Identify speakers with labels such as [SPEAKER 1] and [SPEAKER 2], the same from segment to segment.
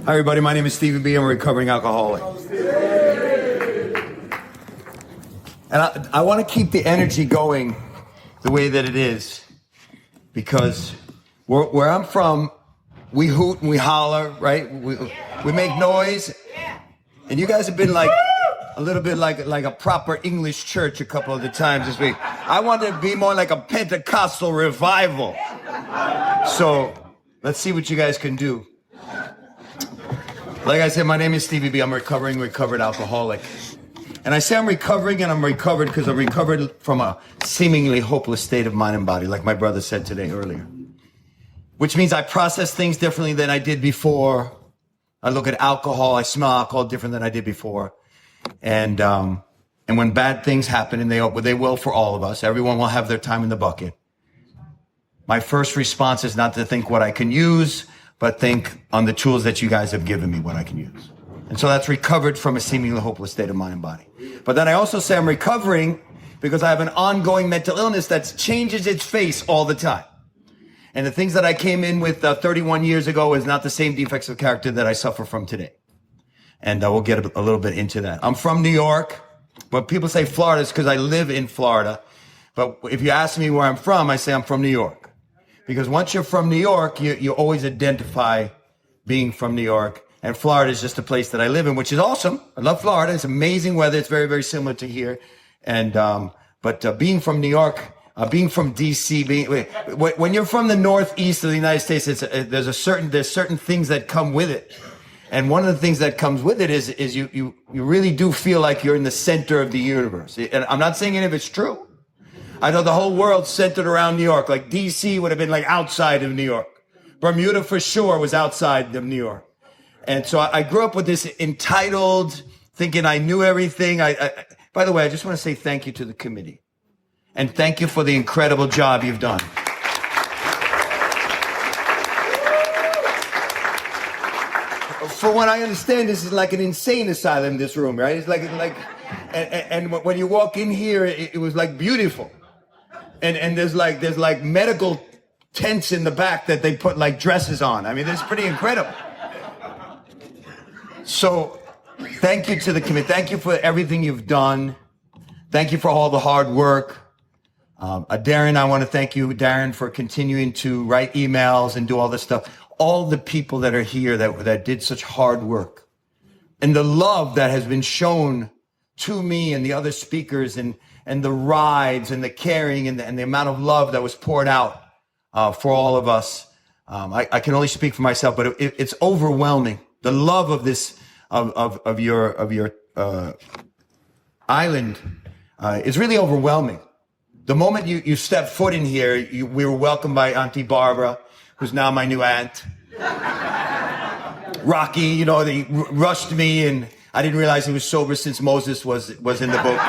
[SPEAKER 1] Hi, everybody. My name is Stevie B. I'm a recovering alcoholic. And I want to keep the energy going the way that it is, because where I'm from, we hoot and we holler, right? We make noise. And you guys have been like a little bit like a proper English church a couple of the times this week. I want to be more like a Pentecostal revival. So let's see what you guys can do. Like I said, my name is Stevie B. I'm a recovered alcoholic. And I say I'm recovering and I'm recovered because I'm recovered from a seemingly hopeless state of mind and body, like my brother said today earlier. Which means I process things differently than I did before. I look at alcohol, I smell alcohol different than I did before. And when bad things happen, and they will for all of us, everyone will have their time in the bucket. My first response is not to think what I can use, but think on the tools that you guys have given me, what I can use. And so that's recovered from a seemingly hopeless state of mind and body. But then I also say I'm recovering because I have an ongoing mental illness that changes its face all the time. And the things that I came in with 31 years ago is not the same defects of character that I suffer from today. And we'll get a little bit into that. I'm from New York. When people say Florida, it's because I live in Florida. But if you ask me where I'm from, I say I'm from New York. Because once you're from New York, you always identify being from New York. And Florida is just a place that I live in, which is awesome. I love Florida. It's amazing weather. It's very, very similar to here. And but being from New York, being from D.C., when you're from the northeast of the United States, there's certain things that come with it. And one of the things that comes with it is you really do feel like you're in the center of the universe. And I'm not saying any of it's true. I know the whole world's centered around New York. Like D.C. would have been like outside of New York. Bermuda for sure was outside of New York. And so I grew up with this entitled, thinking I knew everything. By the way, I just want to say thank you to the committee. And thank you for the incredible job you've done. For what I understand, this is like an insane asylum, this room, right? It's and when you walk in here, it was like beautiful. And there's like medical tents in the back that they put like dresses on. I mean, it's pretty incredible. So thank you to the committee. Thank you for everything you've done. Thank you for all the hard work. Darren, I want to thank you, Darren, for continuing to write emails and do all this stuff. All the people that are here that did such hard work. And the love that has been shown to me and the other speakers and the rides and the caring and the amount of love that was poured out for all of us. I can only speak for myself, but it's overwhelming. The love of this, of your island is really overwhelming. The moment you step foot in here, we were welcomed by Auntie Barbara, who's now my new aunt. Rocky, they rushed me, and I didn't realize he was sober since Moses was in the book.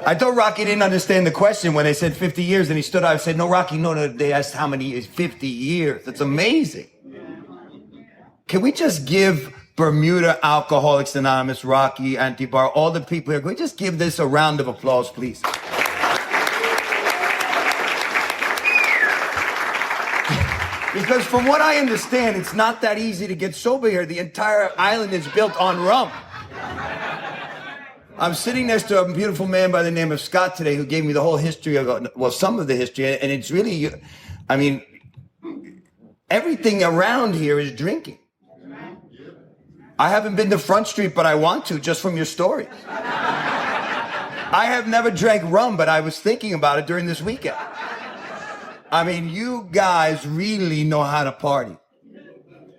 [SPEAKER 1] I thought Rocky didn't understand the question when they said 50 years, and he stood up and said, no, Rocky, no, they asked how many is 50 years. That's amazing. Can we just give Bermuda Alcoholics Anonymous, Rocky, Auntie Bar, all the people here, can we just give this a round of applause, please? Because from what I understand, it's not that easy to get sober here. The entire island is built on rum. I'm sitting next to a beautiful man by the name of Scott today who gave me the whole history of, some of the history. And it's really, everything around here is drinking. I haven't been to Front Street, but I want to, just from your story. I have never drank rum, but I was thinking about it during this weekend. You guys really know how to party.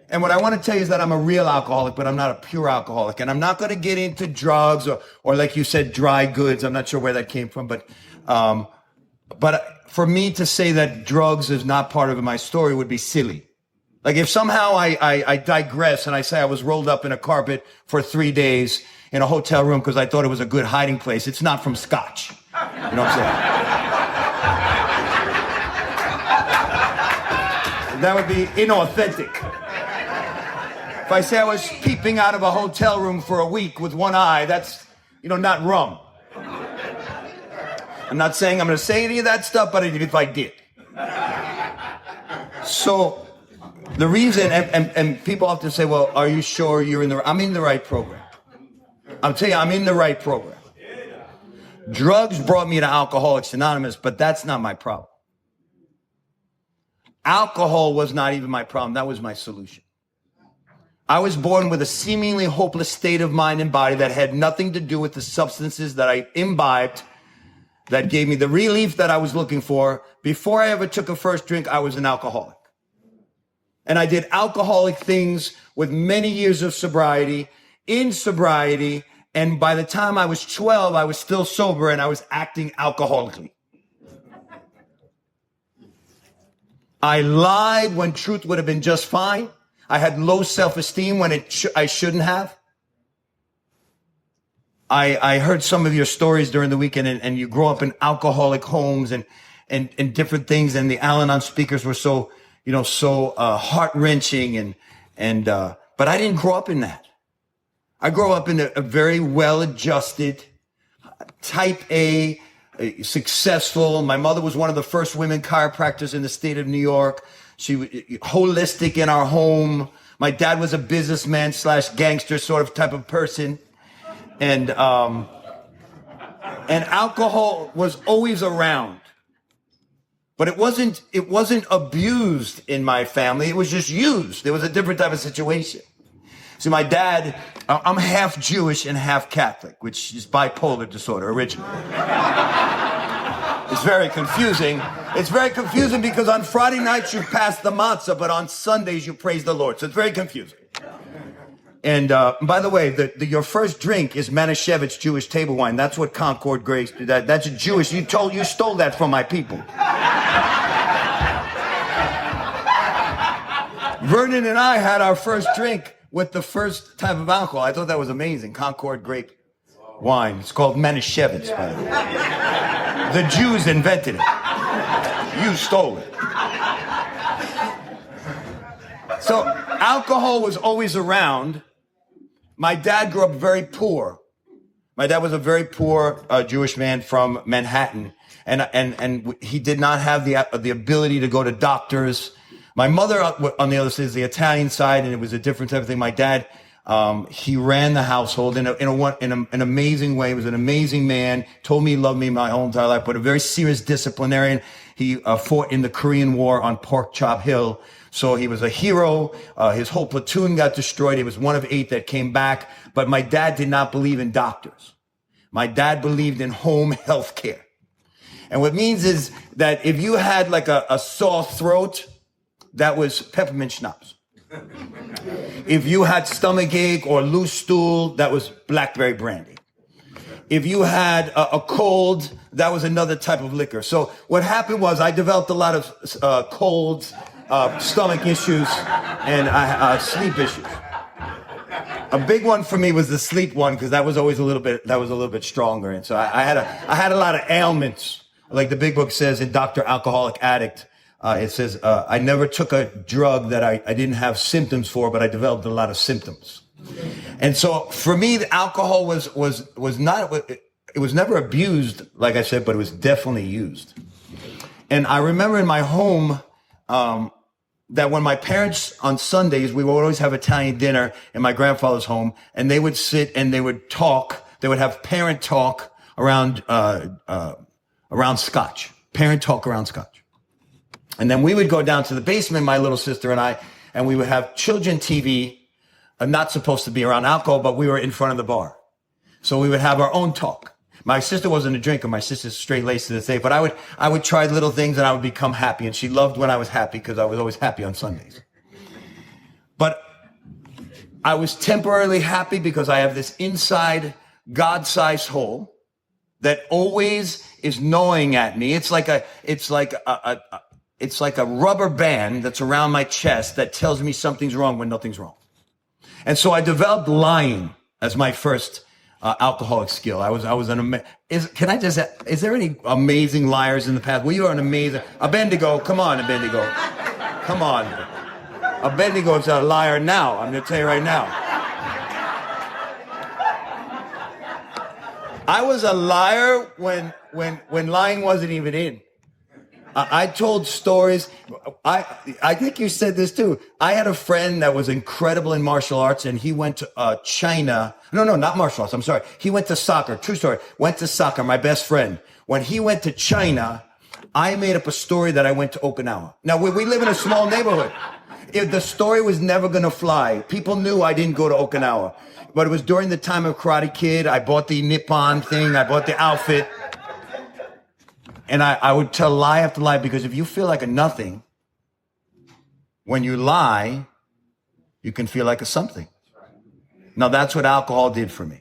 [SPEAKER 1] And what I want to tell you is that I'm a real alcoholic, but I'm not a pure alcoholic. And I'm not going to get into drugs or like you said, dry goods. I'm not sure where that came from, but for me to say that drugs is not part of my story would be silly. Like if somehow I digress and I say I was rolled up in a carpet for 3 days in a hotel room because I thought it was a good hiding place, it's not from scotch. You know what I'm saying? That would be inauthentic. If I say I was peeping out of a hotel room for a week with one eye, that's, not rum. I'm not saying I'm going to say any of that stuff, but if I did. So The reason, and people often say, well, are you sure you're in I'm in the right program. I'm telling you, I'm in the right program. Drugs brought me to Alcoholics Anonymous, but that's not my problem. Alcohol was not even my problem. That was my solution. I was born with a seemingly hopeless state of mind and body that had nothing to do with the substances that I imbibed that gave me the relief that I was looking for. Before I ever took a first drink, I was an alcoholic. And I did alcoholic things with many years of sobriety, in sobriety. And by the time I was 12, I was still sober and I was acting alcoholically. I lied when truth would have been just fine. I had low self-esteem when I shouldn't have. I heard some of your stories during the weekend, and you grow up in alcoholic homes and different things. And the Al-Anon speakers were so heart-wrenching but I didn't grow up in that. I grew up in a very well-adjusted, type A, successful. My mother was one of the first women chiropractors in the state of New York. She was holistic in our home. My dad was a businessman / gangster sort of type of person. And alcohol was always around. But it wasn't abused in my family. It was just used. There was a different type of situation. See, my dad, I'm half Jewish and half Catholic, which is bipolar disorder originally. It's very confusing. It's very confusing because on Friday nights you pass the matzah, but on Sundays you praise the Lord. So it's very confusing. And by the way, your first drink is Manischewitz Jewish table wine. That's what Concord Grace. That's a Jewish. You stole that from my people. Vernon and I had our first drink with the first type of alcohol. I thought that was amazing. Concord grape wine. It's called Manischewitz, by the way. The Jews invented it. You stole it. So alcohol was always around. My dad grew up very poor. My dad was a very poor Jewish man from Manhattan, and he did not have the ability to go to doctors. My mother, on the other side, is the Italian side, and it was a different type of thing. My dad, he ran the household in an amazing way. He was an amazing man. Told me he loved me my whole entire life, but a very serious disciplinarian. He fought in the Korean War on Pork Chop Hill. So he was a hero. His whole platoon got destroyed. He was one of 8 that came back. But my dad did not believe in doctors. My dad believed in home health care. And what it means is that if you had like a sore throat, that was peppermint schnapps. If you had stomach ache or loose stool, that was blackberry brandy. If you had a cold, that was another type of liquor. So what happened was I developed a lot of colds, stomach issues, and sleep issues. A big one for me was the sleep one because that was always a little bit stronger. And so I had a lot of ailments. Like the big book says in Dr. Alcoholic Addict, it says, I never took a drug that I didn't have symptoms for, but I developed a lot of symptoms. And so for me, the alcohol was never abused, like I said, but it was definitely used. And I remember in my home, that when my parents on Sundays, we would always have Italian dinner in my grandfather's home, and they would sit and they would talk. They would have parent talk around scotch. Parent talk around scotch. And then we would go down to the basement, my little sister and I, and we would have children TV, not supposed to be around alcohol, but we were in front of the bar. So we would have our own talk. My sister wasn't a drinker. My sister's straight-laced to this day, but I would try little things and I would become happy. And she loved when I was happy because I was always happy on Sundays. But I was temporarily happy because I have this inside God-sized hole that always is gnawing at me. It's like a rubber band that's around my chest that tells me something's wrong when nothing's wrong. And so I developed lying as my first alcoholic skill. Is there any amazing liars in the past? Well, you are an amazing, Abednego, come on, Abednego. Come on. Abednego's a liar now. I'm going to tell you right now. I was a liar when lying wasn't even in. I told stories. I think you said this too. I had a friend that was incredible in martial arts, and he went to China. No, not martial arts. I'm sorry. He went to soccer. True story. Went to soccer. My best friend. When he went to China, I made up a story that I went to Okinawa. Now we live in a small neighborhood. If the story was never gonna fly. People knew I didn't go to Okinawa, but it was during the time of Karate Kid. I bought the Nippon thing. I bought the outfit. And I would tell lie after lie, because if you feel like a nothing, when you lie, you can feel like a something. Now that's what alcohol did for me.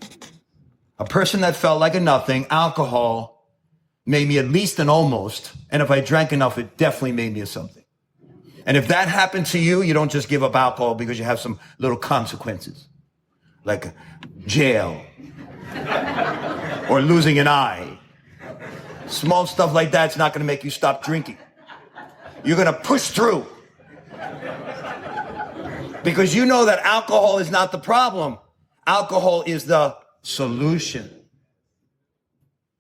[SPEAKER 1] A person that felt like a nothing, alcohol made me at least an almost. And if I drank enough, it definitely made me a something. And if that happened to you, you don't just give up alcohol because you have some little consequences, like jail or losing an eye. Small stuff like that's not going to make you stop drinking. You're going to push through. Because you know that alcohol is not the problem. Alcohol is the solution.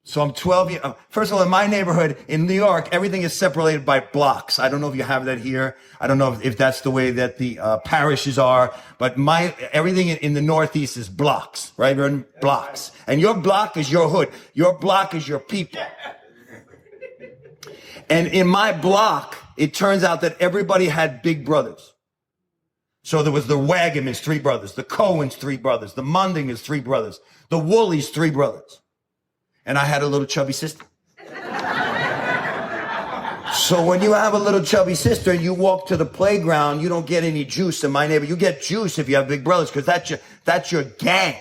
[SPEAKER 1] So I'm 12 years. First of all, in my neighborhood in New York, everything is separated by blocks. I don't know if you have that here. I don't know if that's the way that the parishes are. But everything in the Northeast is blocks, right? We're in blocks. And your block is your hood. Your block is your people. And in my block, it turns out that everybody had big brothers. So there was the Wagamans, 3 brothers. The Cohens, 3 brothers. The Mundingers, 3 brothers. The Woolies, 3 brothers. And I had a little chubby sister. So when you have a little chubby sister and you walk to the playground, you don't get any juice in my neighborhood. You get juice if you have big brothers, because that's your gang.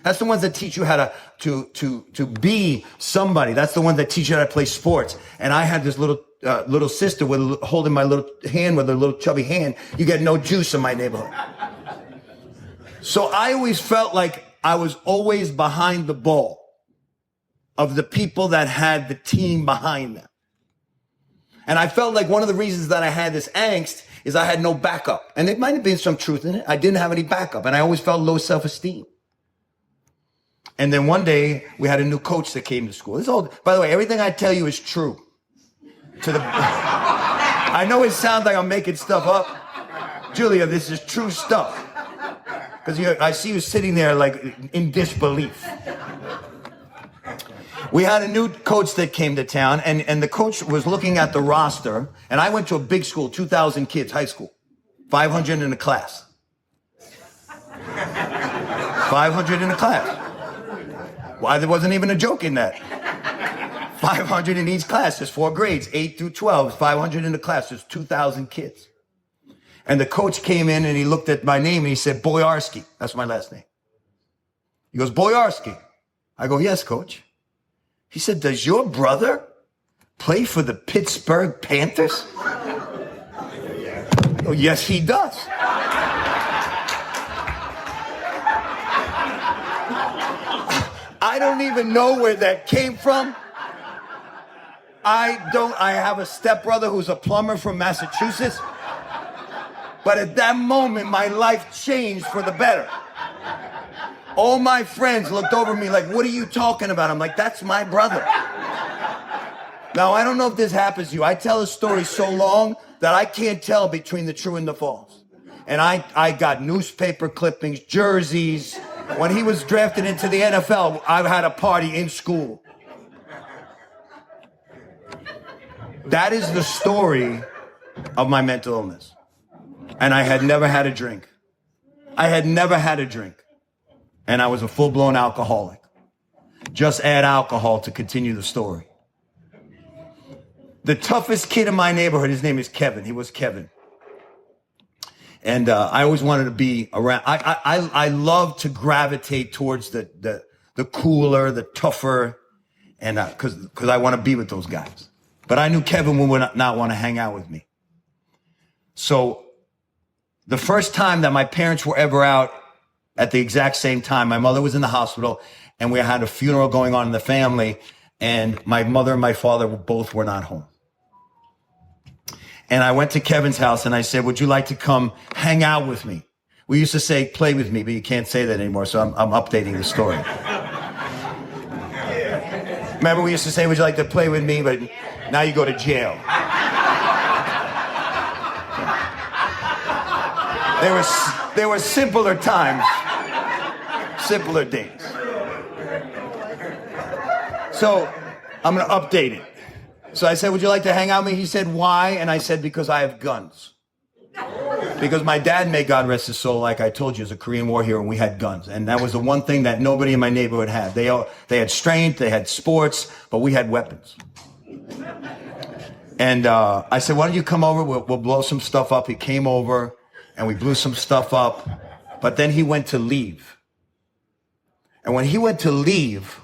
[SPEAKER 1] That's the ones that teach you how to be somebody. That's the ones that teach you how to play sports. And I had this little sister holding my little hand with a little chubby hand. You get no juice in my neighborhood. So I always felt like I was always behind the ball of the people that had the team behind them. And I felt like one of the reasons that I had this angst is I had no backup. And there might have been some truth in it. I didn't have any backup, and I always felt low self-esteem. And then one day we had a new coach that came to school. By the way, everything I tell you is true. I know it sounds like I'm making stuff up. Julia, this is true stuff. Because I see you sitting there like in disbelief. We had a new coach that came to town, and the coach was looking at the roster, and I went to a big school, 2,000 kids, high school, 500 in a class. 500 in a class. Why, there wasn't even a joke in that. 500 in each class. There's 4 grades, 8 through 12. 500 in the class. There's 2,000 kids. And the coach came in and he looked at my name and he said, Boyarsky. That's my last name. He goes, Boyarsky. I go, yes, coach. He said, does your brother play for the Pittsburgh Panthers? I go, yes, he does. I don't even know where that came from. I have a stepbrother who's a plumber from Massachusetts. But at that moment, my life changed for the better. All my friends looked over me like, what are you talking about? I'm like, that's my brother. Now, I don't know if this happens to you. I tell a story so long that I can't tell between the true and the false. And I got newspaper clippings, jerseys. When he was drafted into the NFL, I had a party in school. That is the story of my mental illness. And I had never had a drink. I had never had a drink. And I was a full-blown alcoholic. Just add alcohol to continue the story. The toughest kid in my neighborhood, his name is Kevin. He was Kevin. And I always wanted to be around. I love to gravitate towards the cooler, the tougher, and because I want to be with those guys. But I knew Kevin would not want to hang out with me. So the first time that my parents were ever out at the exact same time, my mother was in the hospital, and we had a funeral going on in the family, and my mother and my father both were not home. And I went to Kevin's house and I said, would you like to come hang out with me? We used to say, play with me, but you can't say that anymore, so I'm updating the story. Remember we used to say, would you like to play with me? But now you go to jail. There were simpler times, simpler days. So I'm going to update it. So I said, would you like to hang out with me? He said, why? And I said, because I have guns. Because my dad, may God rest his soul, like I told you, is a Korean War hero, and we had guns. And that was the one thing that nobody in my neighborhood had. They had strength, they had sports, but we had weapons. And I said, why don't you come over? We'll blow some stuff up. He came over, and we blew some stuff up. But then he went to leave. And when he went to leave,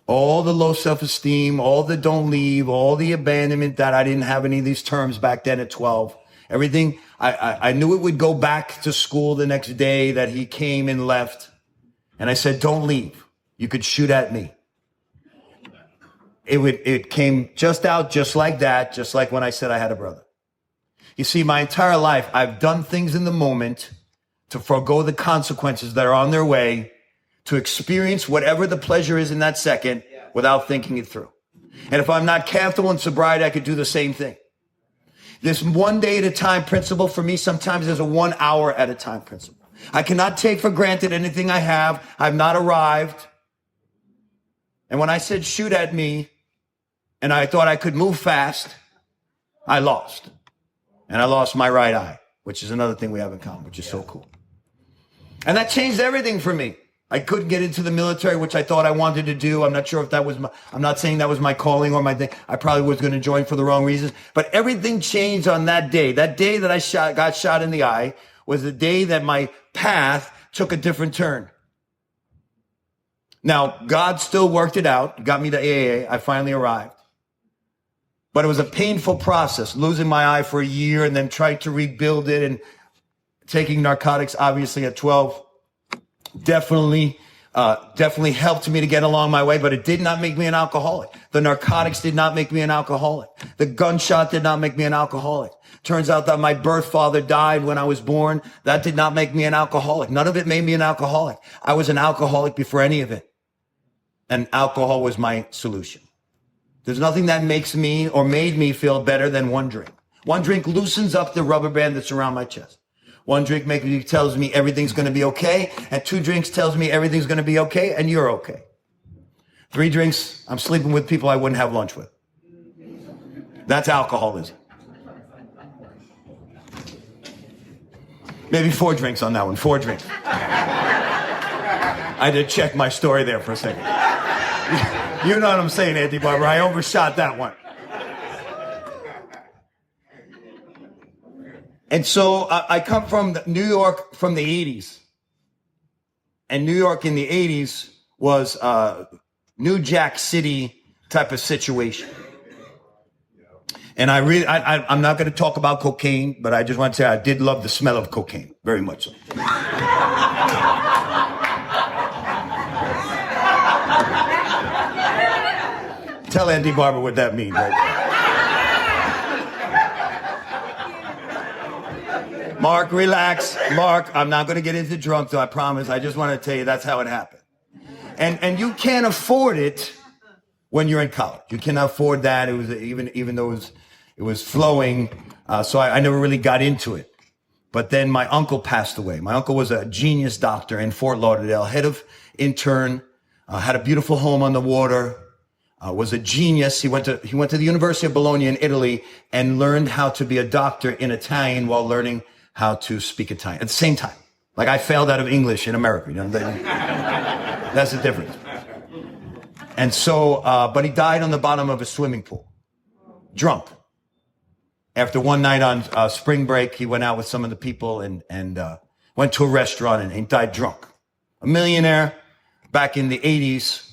[SPEAKER 1] all the low self-esteem, all the don't leave, all the abandonment, that I didn't have any of these terms back then at 12, everything, I knew it would go back to school the next day that he came and left. And I said, don't leave. You could shoot at me. It came just out just like that, just like when I said I had a brother. You see, my entire life, I've done things in the moment to forego the consequences that are on their way, to experience whatever the pleasure is in that second without thinking it through. And if I'm not careful in sobriety, I could do the same thing. This one day at a time principle for me sometimes is a 1 hour at a time principle. I cannot take for granted anything I have. I've not arrived. And when I said shoot at me and I thought I could move fast, I lost. And I lost my right eye, which is another thing we have in common, which is so cool. And that changed everything for me. I couldn't get into the military, which I thought I wanted to do. I'm not sure if that was I'm not saying that was my calling or my thing. I probably was going to join for the wrong reasons. But everything changed on that day. That day that I got shot in the eye was the day that my path took a different turn. Now, God still worked it out, got me to AA. I finally arrived. But it was a painful process, losing my eye for a year and then trying to rebuild it, and taking narcotics, obviously, at 12. Definitely helped me to get along my way, but it did not make me an alcoholic. The narcotics did not make me an alcoholic. The gunshot did not make me an alcoholic. Turns out that my birth father died when I was born. That did not make me an alcoholic. None of it made me an alcoholic. I was an alcoholic before any of it. And alcohol was my solution. There's nothing that makes me or made me feel better than one drink. One drink loosens up the rubber band that's around my chest. One drink tells me everything's going to be okay, and 2 drinks tells me everything's going to be okay, and you're okay. 3 drinks, I'm sleeping with people I wouldn't have lunch with. That's alcoholism. Maybe 4 drinks on that one, 4 drinks. I had to check my story there for a second. You know what I'm saying, Auntie Barbara, I overshot that one. And so I come from New York from the 80s. And New York in the 80s was New Jack City type of situation. And I'm not going to talk about cocaine, but I just want to say I did love the smell of cocaine, very much so. Tell Auntie Barbara what that means right there. Mark, relax. Mark, I'm not going to get into drunk, though, I promise. I just want to tell you that's how it happened. And you can't afford it when you're in college. You cannot afford that. It was even though it was flowing. So I never really got into it. But then my uncle passed away. My uncle was a genius doctor in Fort Lauderdale, head of intern, had a beautiful home on the water, was a genius. He went to the University of Bologna in Italy and learned how to be a doctor in Italian while learning how to speak Italian at the same time. Like I failed out of English in America. You know, that's the difference. And so, but he died on the bottom of a swimming pool, drunk. After one night on spring break, he went out with some of the people and went to a restaurant and he died drunk. A millionaire back in the 80s,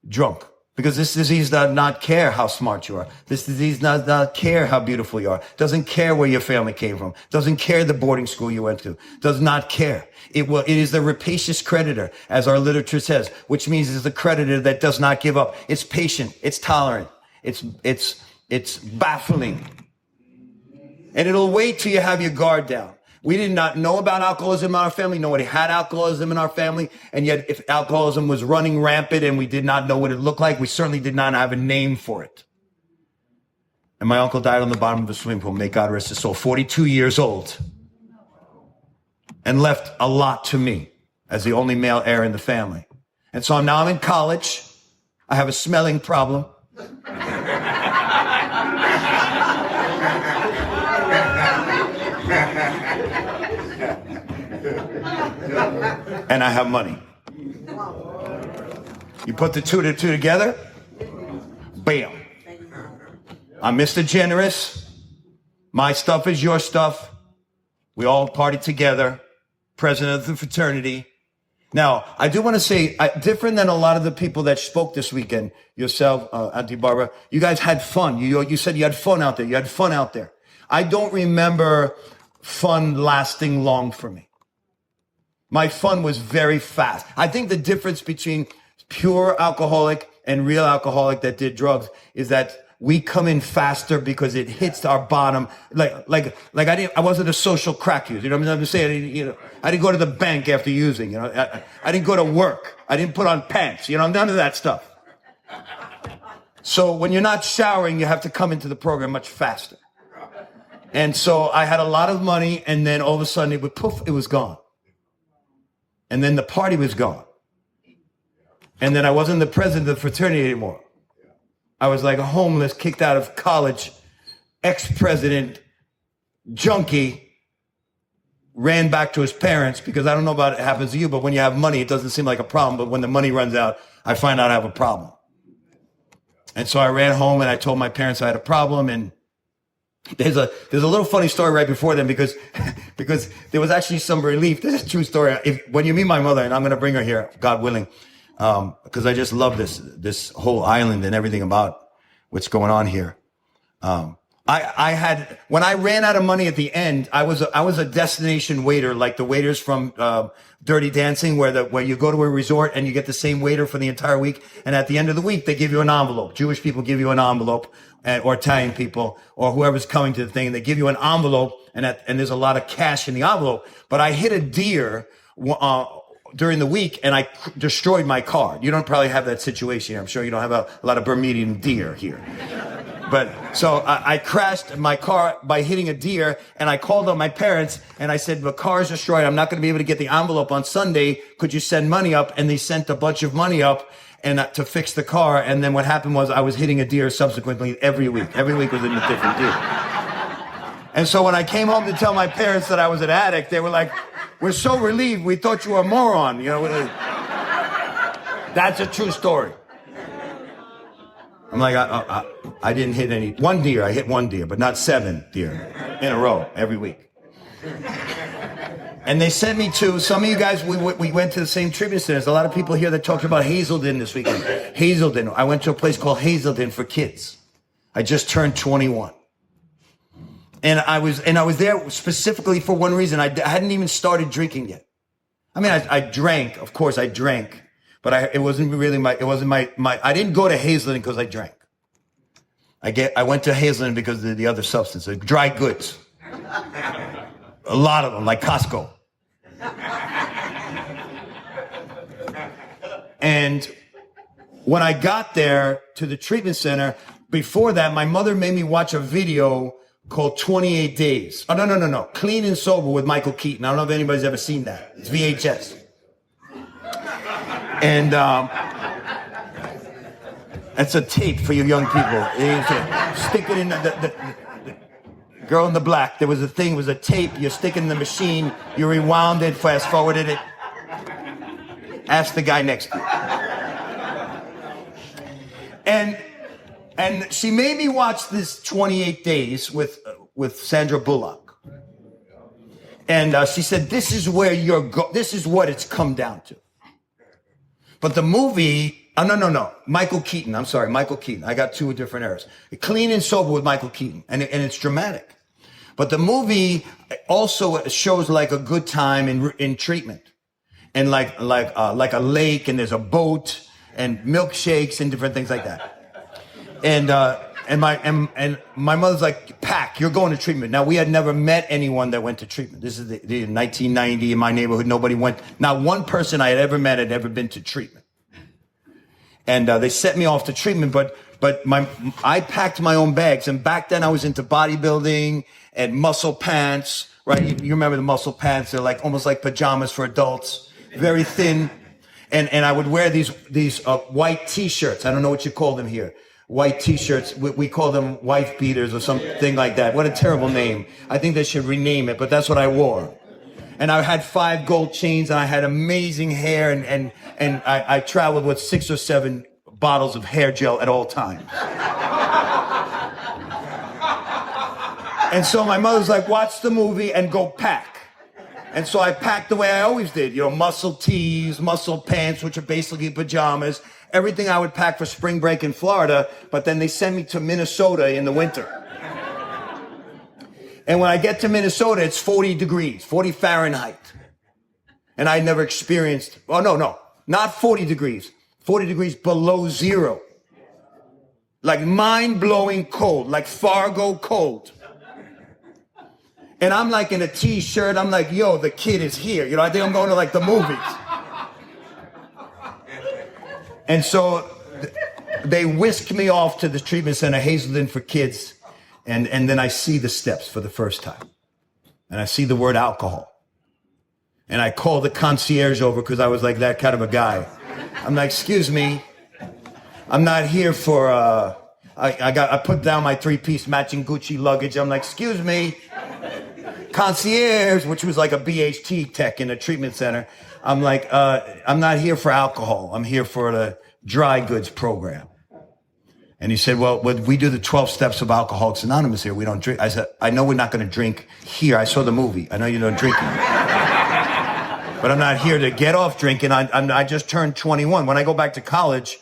[SPEAKER 1] drunk. Because this disease does not care how smart you are. This disease does not care how beautiful you are. Doesn't care where your family came from. Doesn't care the boarding school you went to. Does not care. It is the rapacious creditor, as our literature says, which means it's the creditor that does not give up. It's patient. It's tolerant. It's baffling. And it'll wait till you have your guard down. We did not know about alcoholism in our family. Nobody had alcoholism in our family. And yet if alcoholism was running rampant and we did not know what it looked like, we certainly did not have a name for it. And my uncle died on the bottom of a swimming pool. May God rest his soul. 42 years old. and left a lot to me as the only male heir in the family. And so now I'm in college. I have a smelling problem. And I have money. You put the two together, bam. I'm Mr. Generous. My stuff is your stuff. We all party together. President of the fraternity. Now, I do want to say, different than a lot of the people that spoke this weekend, yourself, Auntie Barbara, you guys had fun. You said you had fun out there. You had fun out there. I don't remember fun lasting long for me. My fun was very fast. I think the difference between pure alcoholic and real alcoholic that did drugs is that we come in faster because it hits our bottom. Like I wasn't a social crack user. You know what I'm saying? I didn't go to the bank after using. I didn't go to work. I didn't put on pants. None of that stuff. So when you're not showering, you have to come into the program much faster. And so I had a lot of money, and then all of a sudden it would poof, it was gone. And then the party was gone. And then I wasn't the president of the fraternity anymore. I was like a homeless, kicked out of college, ex-president, junkie, ran back to his parents because I don't know about it happens to you, but when you have money, it doesn't seem like a problem. But when the money runs out, I find out I have a problem. And so I ran home and I told my parents I had a problem. And there's a little funny story right before then because there was actually some relief. This is a true story. When you meet my mother, and I'm going to bring her here, God willing, because I just love this whole island and everything about what's going on here. I had, when I ran out of money at the end, I was a destination waiter, like the waiters from Dirty Dancing, where you go to a resort and you get the same waiter for the entire week. And at the end of the week, they give you an envelope. Jewish people give you an envelope, or Italian people, or whoever's coming to the thing. They give you an envelope, and there's a lot of cash in the envelope. But I hit a deer during the week, and I destroyed my car. You don't probably have that situation here. I'm sure you don't have a lot of Bermudian deer here. But so I crashed my car by hitting a deer, and I called on my parents, and I said, the car is destroyed. I'm not going to be able to get the envelope on Sunday. Could you send money up? And they sent a bunch of money up and to fix the car. And then what happened was I was hitting a deer subsequently every week. Every week was a different deer. And so when I came home to tell my parents that I was an addict, they were like, we're so relieved. We thought you were a moron. That's a true story. I'm like, I didn't hit one deer. I hit one deer, but not 7 deer in a row every week. And they sent me to, some of you guys, we went to the same treatment centers. A lot of people here that talked about Hazelden this weekend. Hazelden. I went to a place called Hazelden for kids. I just turned 21. And I was there specifically for one reason. I hadn't even started drinking yet. I mean, I drank, of course I drank, but it wasn't really I didn't go to Hazelden because I drank. I went to Hazelden because of the other substance, dry goods. A lot of them, like Costco. And when I got there to the treatment center, before that, my mother made me watch a video called 28 Days. Oh, no. Clean and Sober with Michael Keaton. I don't know if anybody's ever seen that. It's VHS. And that's a tape for you young people. Stick it in the Girl in the Black. There was a thing, it was a tape. You stick it in the machine, you rewound it, fast forwarded it. Ask the guy next to you. And she made me watch this 28 Days with Sandra Bullock. And she said, this is where this is what it's come down to. But the movie, no. Michael Keaton. I'm sorry, Michael Keaton. I got 2 different eras. Clean and Sober with Michael Keaton. And it's dramatic. But the movie also shows like a good time in treatment. And like a lake, and there's a boat and milkshakes and different things like that. And my mother's like, pack, you're going to treatment. Now, we had never met anyone that went to treatment. This is the 1990 in my neighborhood. Nobody went. Not one person I had ever met had ever been to treatment. And they sent me off to treatment, but I packed my own bags. And back then I was into bodybuilding and muscle pants, right? You remember the muscle pants? They're like almost like pajamas for adults, very thin. And I would wear these white T-shirts. I don't know what you call them here. White T-shirts. We call them wife beaters or something like that. What a terrible name. I think they should rename it, but that's what I wore. And I had 5 gold chains, and I had amazing hair, and I traveled with 6 or 7 bottles of hair gel at all times. And so my mother's like, watch the movie and go pack. And so I packed the way I always did, muscle tees, muscle pants, which are basically pajamas, everything I would pack for spring break in Florida, but then they send me to Minnesota in the winter. And when I get to Minnesota, it's 40 degrees, 40 Fahrenheit. And I never experienced, not 40 degrees, 40 degrees below zero. Like mind-blowing cold, like Fargo cold. And I'm like in a T-shirt, I'm like, yo, the kid is here. I think I'm going to like the movies. And so they whisked me off to the treatment center, Hazelden for Kids. And then I see the steps for the first time. And I see the word alcohol. And I call the concierge over because I was like that kind of a guy. I'm like, excuse me, I'm not here for, I put down my 3-piece matching Gucci luggage. I'm like, excuse me, concierge, which was like a BHT tech in a treatment center. I'm like, I'm not here for alcohol. I'm here for the dry goods program. And he said, well, we do the 12 steps of Alcoholics Anonymous here. We don't drink. I said, I know we're not going to drink here. I saw the movie. I know you don't drink here. But I'm not here to get off drinking. I just turned 21. When I go back to college,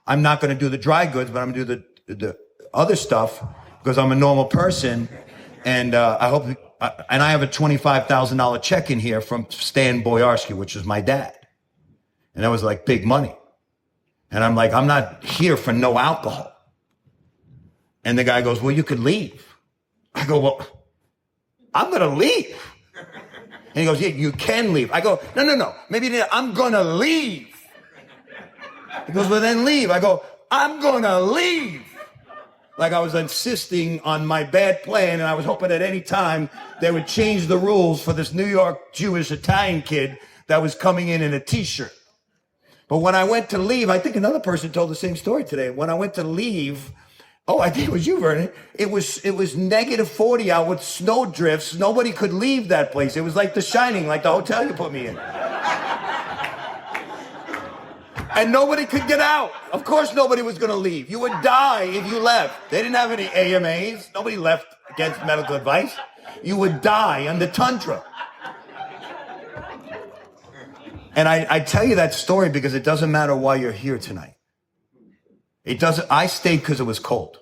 [SPEAKER 1] I'm not going to do the dry goods, but I'm going to do the other stuff because I'm a normal person. And I hope, and I have a $25,000 check in here from Stan Boyarsky, which is my dad. And that was like big money. And I'm like, I'm not here for no alcohol. And the guy goes, well, you could leave. I go, well, I'm going to leave. And he goes, yeah, you can leave. I go, no. Maybe I'm going to leave. He goes, well, then leave. I go, I'm going to leave. Like I was insisting on my bad plan, and I was hoping at any time they would change the rules for this New York Jewish Italian kid that was coming in a T-shirt. But when I went to leave, I think another person told the same story today. When I went to leave, I think it was you, Vernon. It was negative 40 out with snow drifts. Nobody could leave that place. It was like The Shining, like the hotel you put me in. And nobody could get out. Of course nobody was going to leave. You would die if you left. They didn't have any AMAs. Nobody left against medical advice. You would die on the tundra. And I tell you that story because it doesn't matter why you're here tonight. It doesn't. I stayed because it was cold.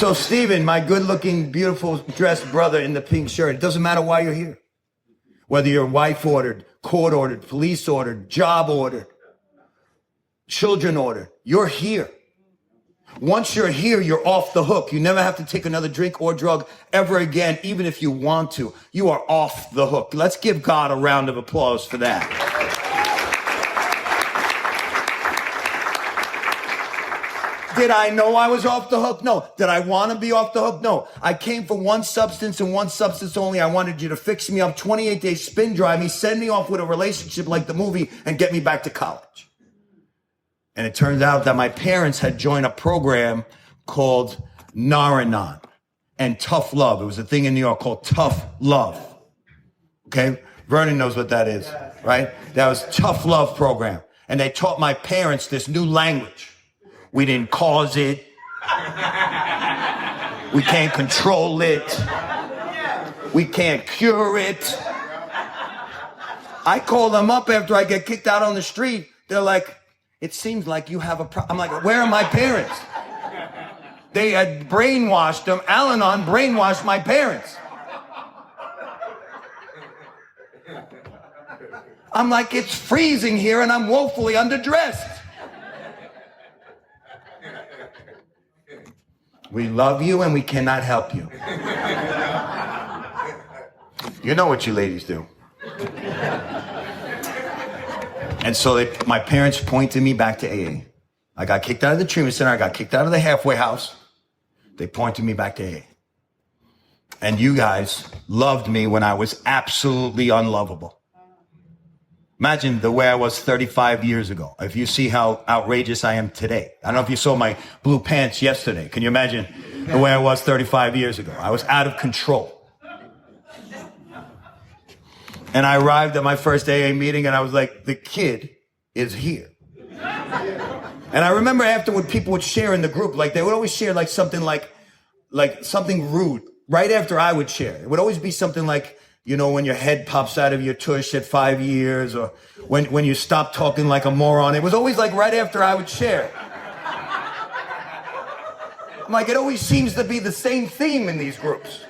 [SPEAKER 1] So Stephen, my good-looking, beautiful dressed brother in the pink shirt, it doesn't matter why you're here. Whether you're wife ordered, court ordered, police ordered, job ordered, children ordered, you're here. Once you're here, you're off the hook. You never have to take another drink or drug ever again, even if you want to. You are off the hook. Let's give God a round of applause for that. Did I know I was off the hook? No. Did I want to be off the hook? No. I came for one substance and one substance only. I wanted you to fix me up, 28-day spin drive me, send me off with a relationship like the movie, and get me back to college. And it turns out that my parents had joined a program called Nar-Anon and Tough Love. It was a thing in New York called Tough Love. Okay? Vernon knows what that is, right? That was Tough Love program. And they taught my parents this new language. We didn't cause it. We can't control it. We can't cure it. I call them up after I get kicked out on the street. They're like, it seems like you have a problem. I'm like, where are my parents? They had brainwashed them. Al-Anon brainwashed my parents. I'm like, it's freezing here and I'm woefully underdressed. We love you and we cannot help you. You know what you ladies do. And so my parents pointed me back to AA. I got kicked out of the treatment center. I got kicked out of the halfway house. They pointed me back to AA. And you guys loved me when I was absolutely unlovable. Imagine the way I was 35 years ago. If you see how outrageous I am today. I don't know if you saw my blue pants yesterday. Can you imagine the way I was 35 years ago? I was out of control. And I arrived at my first AA meeting and I was like, the kid is here. And I remember afterward, people would share in the group, like they would always share like something like something rude right after I would share. It would always be something like, you know, when your head pops out of your tush at 5 years, or when you stop talking like a moron. It was always like right after I would share. I'm like, it always seems to be the same theme in these groups.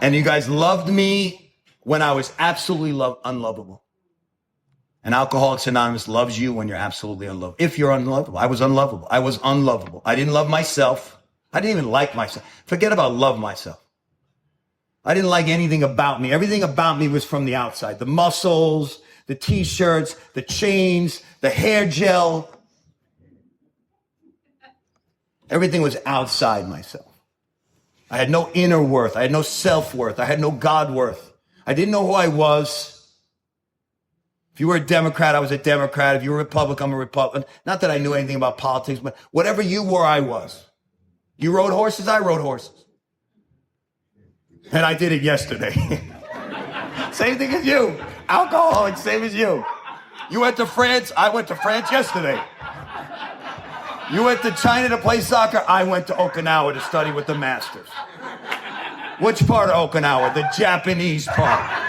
[SPEAKER 1] And you guys loved me when I was absolutely unlovable. And Alcoholics Anonymous loves you when you're absolutely unlovable. If you're unlovable. I was unlovable. I was unlovable. I didn't love myself. I didn't even like myself. Forget about love myself. I didn't like anything about me. Everything about me was from the outside. The muscles, the t-shirts, the chains, the hair gel. Everything was outside myself. I had no inner worth. I had no self-worth. I had no God worth. I didn't know who I was. If you were a Democrat, I was a Democrat. If you were a Republican, I'm a Republican. Not that I knew anything about politics, but whatever you were, I was. You rode horses, I rode horses. And I did it yesterday. Same thing as you. Alcoholic, same as you. You went to France, I went to France yesterday. You went to China to play soccer, I went to Okinawa to study with the masters. Which part of Okinawa? The Japanese part.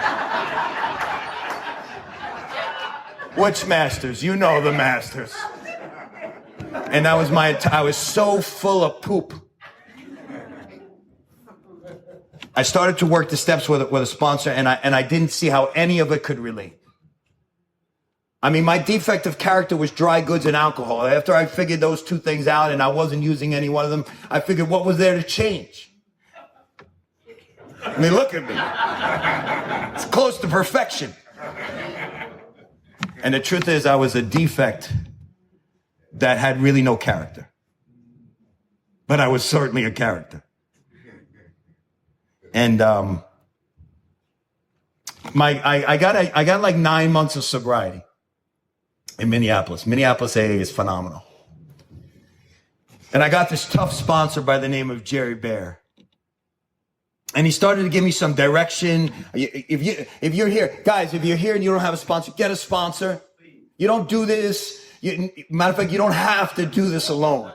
[SPEAKER 1] Which masters? You know the masters. And that was I was so full of poop. I started to work the steps with a sponsor, and I didn't see how any of it could relate. I mean, my defect of character was dry goods and alcohol. After I figured those two things out and I wasn't using any one of them, I figured what was there to change? I mean, look at me. It's close to perfection. And the truth is, I was a defect that had really no character. But I was certainly a character. And I got like 9 months of sobriety in Minneapolis. Minneapolis AA is phenomenal. And I got this tough sponsor by the name of Jerry Bear. And he started to give me some direction. If you're here, guys, if you're here and you don't have a sponsor, get a sponsor. You don't do this. Matter of fact, you don't have to do this alone.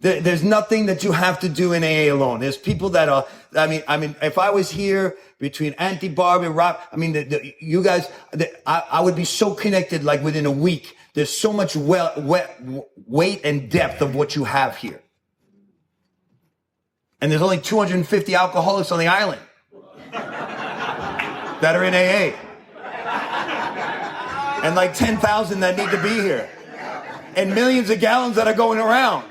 [SPEAKER 1] There's nothing that you have to do in AA alone. There's people that are, I mean, if I was here between Auntie Barbie and Rob, I mean, you guys, I would be so connected like within a week. There's so much weight and depth of what you have here. And there's only 250 alcoholics on the island that are in AA. And like 10,000 that need to be here. And millions of gallons that are going around.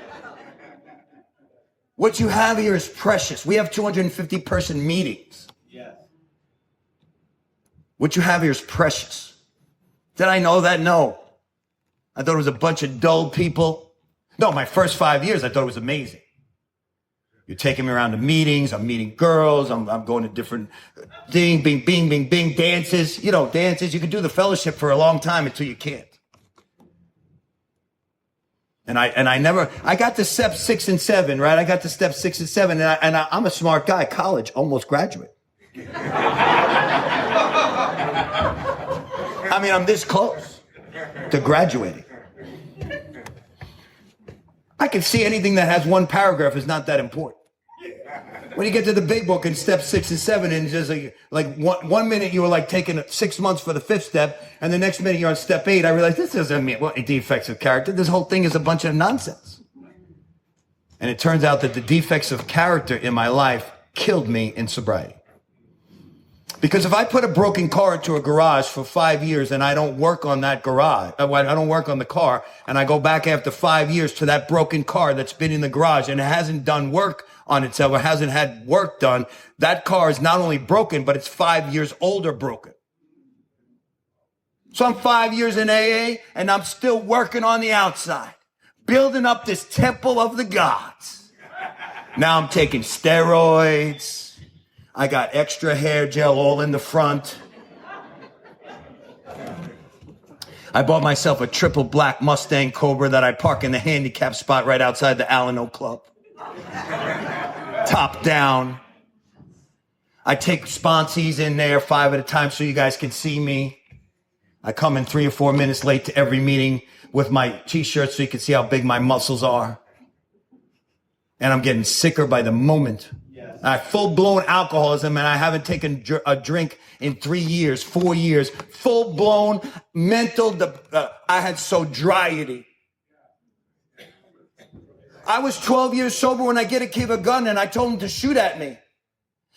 [SPEAKER 1] What you have here is precious. We have 250 person meetings. Yes. What you have here is precious. Did I know that? No. I thought it was a bunch of dull people. No, my first 5 years, I thought it was amazing. You're taking me around to meetings. I'm meeting girls. I'm going to different bing, bing, dances. You know, dances. You can do the fellowship for a long time until you can't. And I got to step 6 and 7, right? I got to step 6 and 7, and I'm a smart guy, college, almost graduate. I mean, I'm this close to graduating. I can see anything that has one paragraph is not that important. When you get to the big book in step 6 and 7, and just like one minute you were like taking 6 months for the 5th step, and the next minute you're on step 8, I realized this doesn't mean defects of character. This whole thing is a bunch of nonsense. And it turns out that the defects of character in my life killed me in sobriety. Because if I put a broken car into a garage for 5 years and I don't work on that garage, I don't work on the car, and I go back after 5 years to that broken car that's been in the garage and it hasn't done work on itself or hasn't had work done, that car is not only broken, but it's 5 years older broken. So I'm 5 years in AA and I'm still working on the outside, building up this temple of the gods. Now I'm taking steroids. I got extra hair gel all in the front. I bought myself a triple black Mustang Cobra that I park in the handicap spot right outside the Alano Club. Top down. I take sponsees in there 5 at a time so you guys can see me. I come in 3 or 4 minutes late to every meeting with my t-shirt so you can see how big my muscles are. And I'm getting sicker by the moment. Yes. I have full-blown alcoholism, and I haven't taken a drink in 3 years, 4 years. Full-blown mental, I had sobriety. I was 12 years sober when I get a kid a gun, and I told him to shoot at me.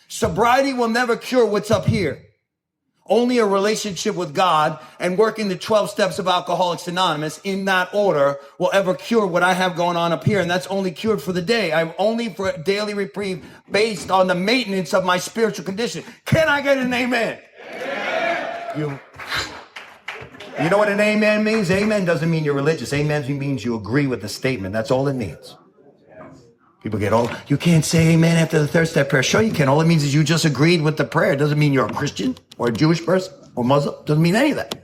[SPEAKER 1] Sobriety will never cure what's up here. Only a relationship with God and working the 12 steps of Alcoholics Anonymous in that order will ever cure what I have going on up here. And that's only cured for the day. I'm only for daily reprieve based on the maintenance of my spiritual condition. Can I get an amen? Amen. You know what an amen means? Amen doesn't mean you're religious. Amen means you agree with the statement. That's all it means. People get, oh, you can't say amen after the third step prayer. Sure you can. All it means is you just agreed with the prayer. It doesn't mean you're a Christian or a Jewish person or Muslim. It doesn't mean any of that.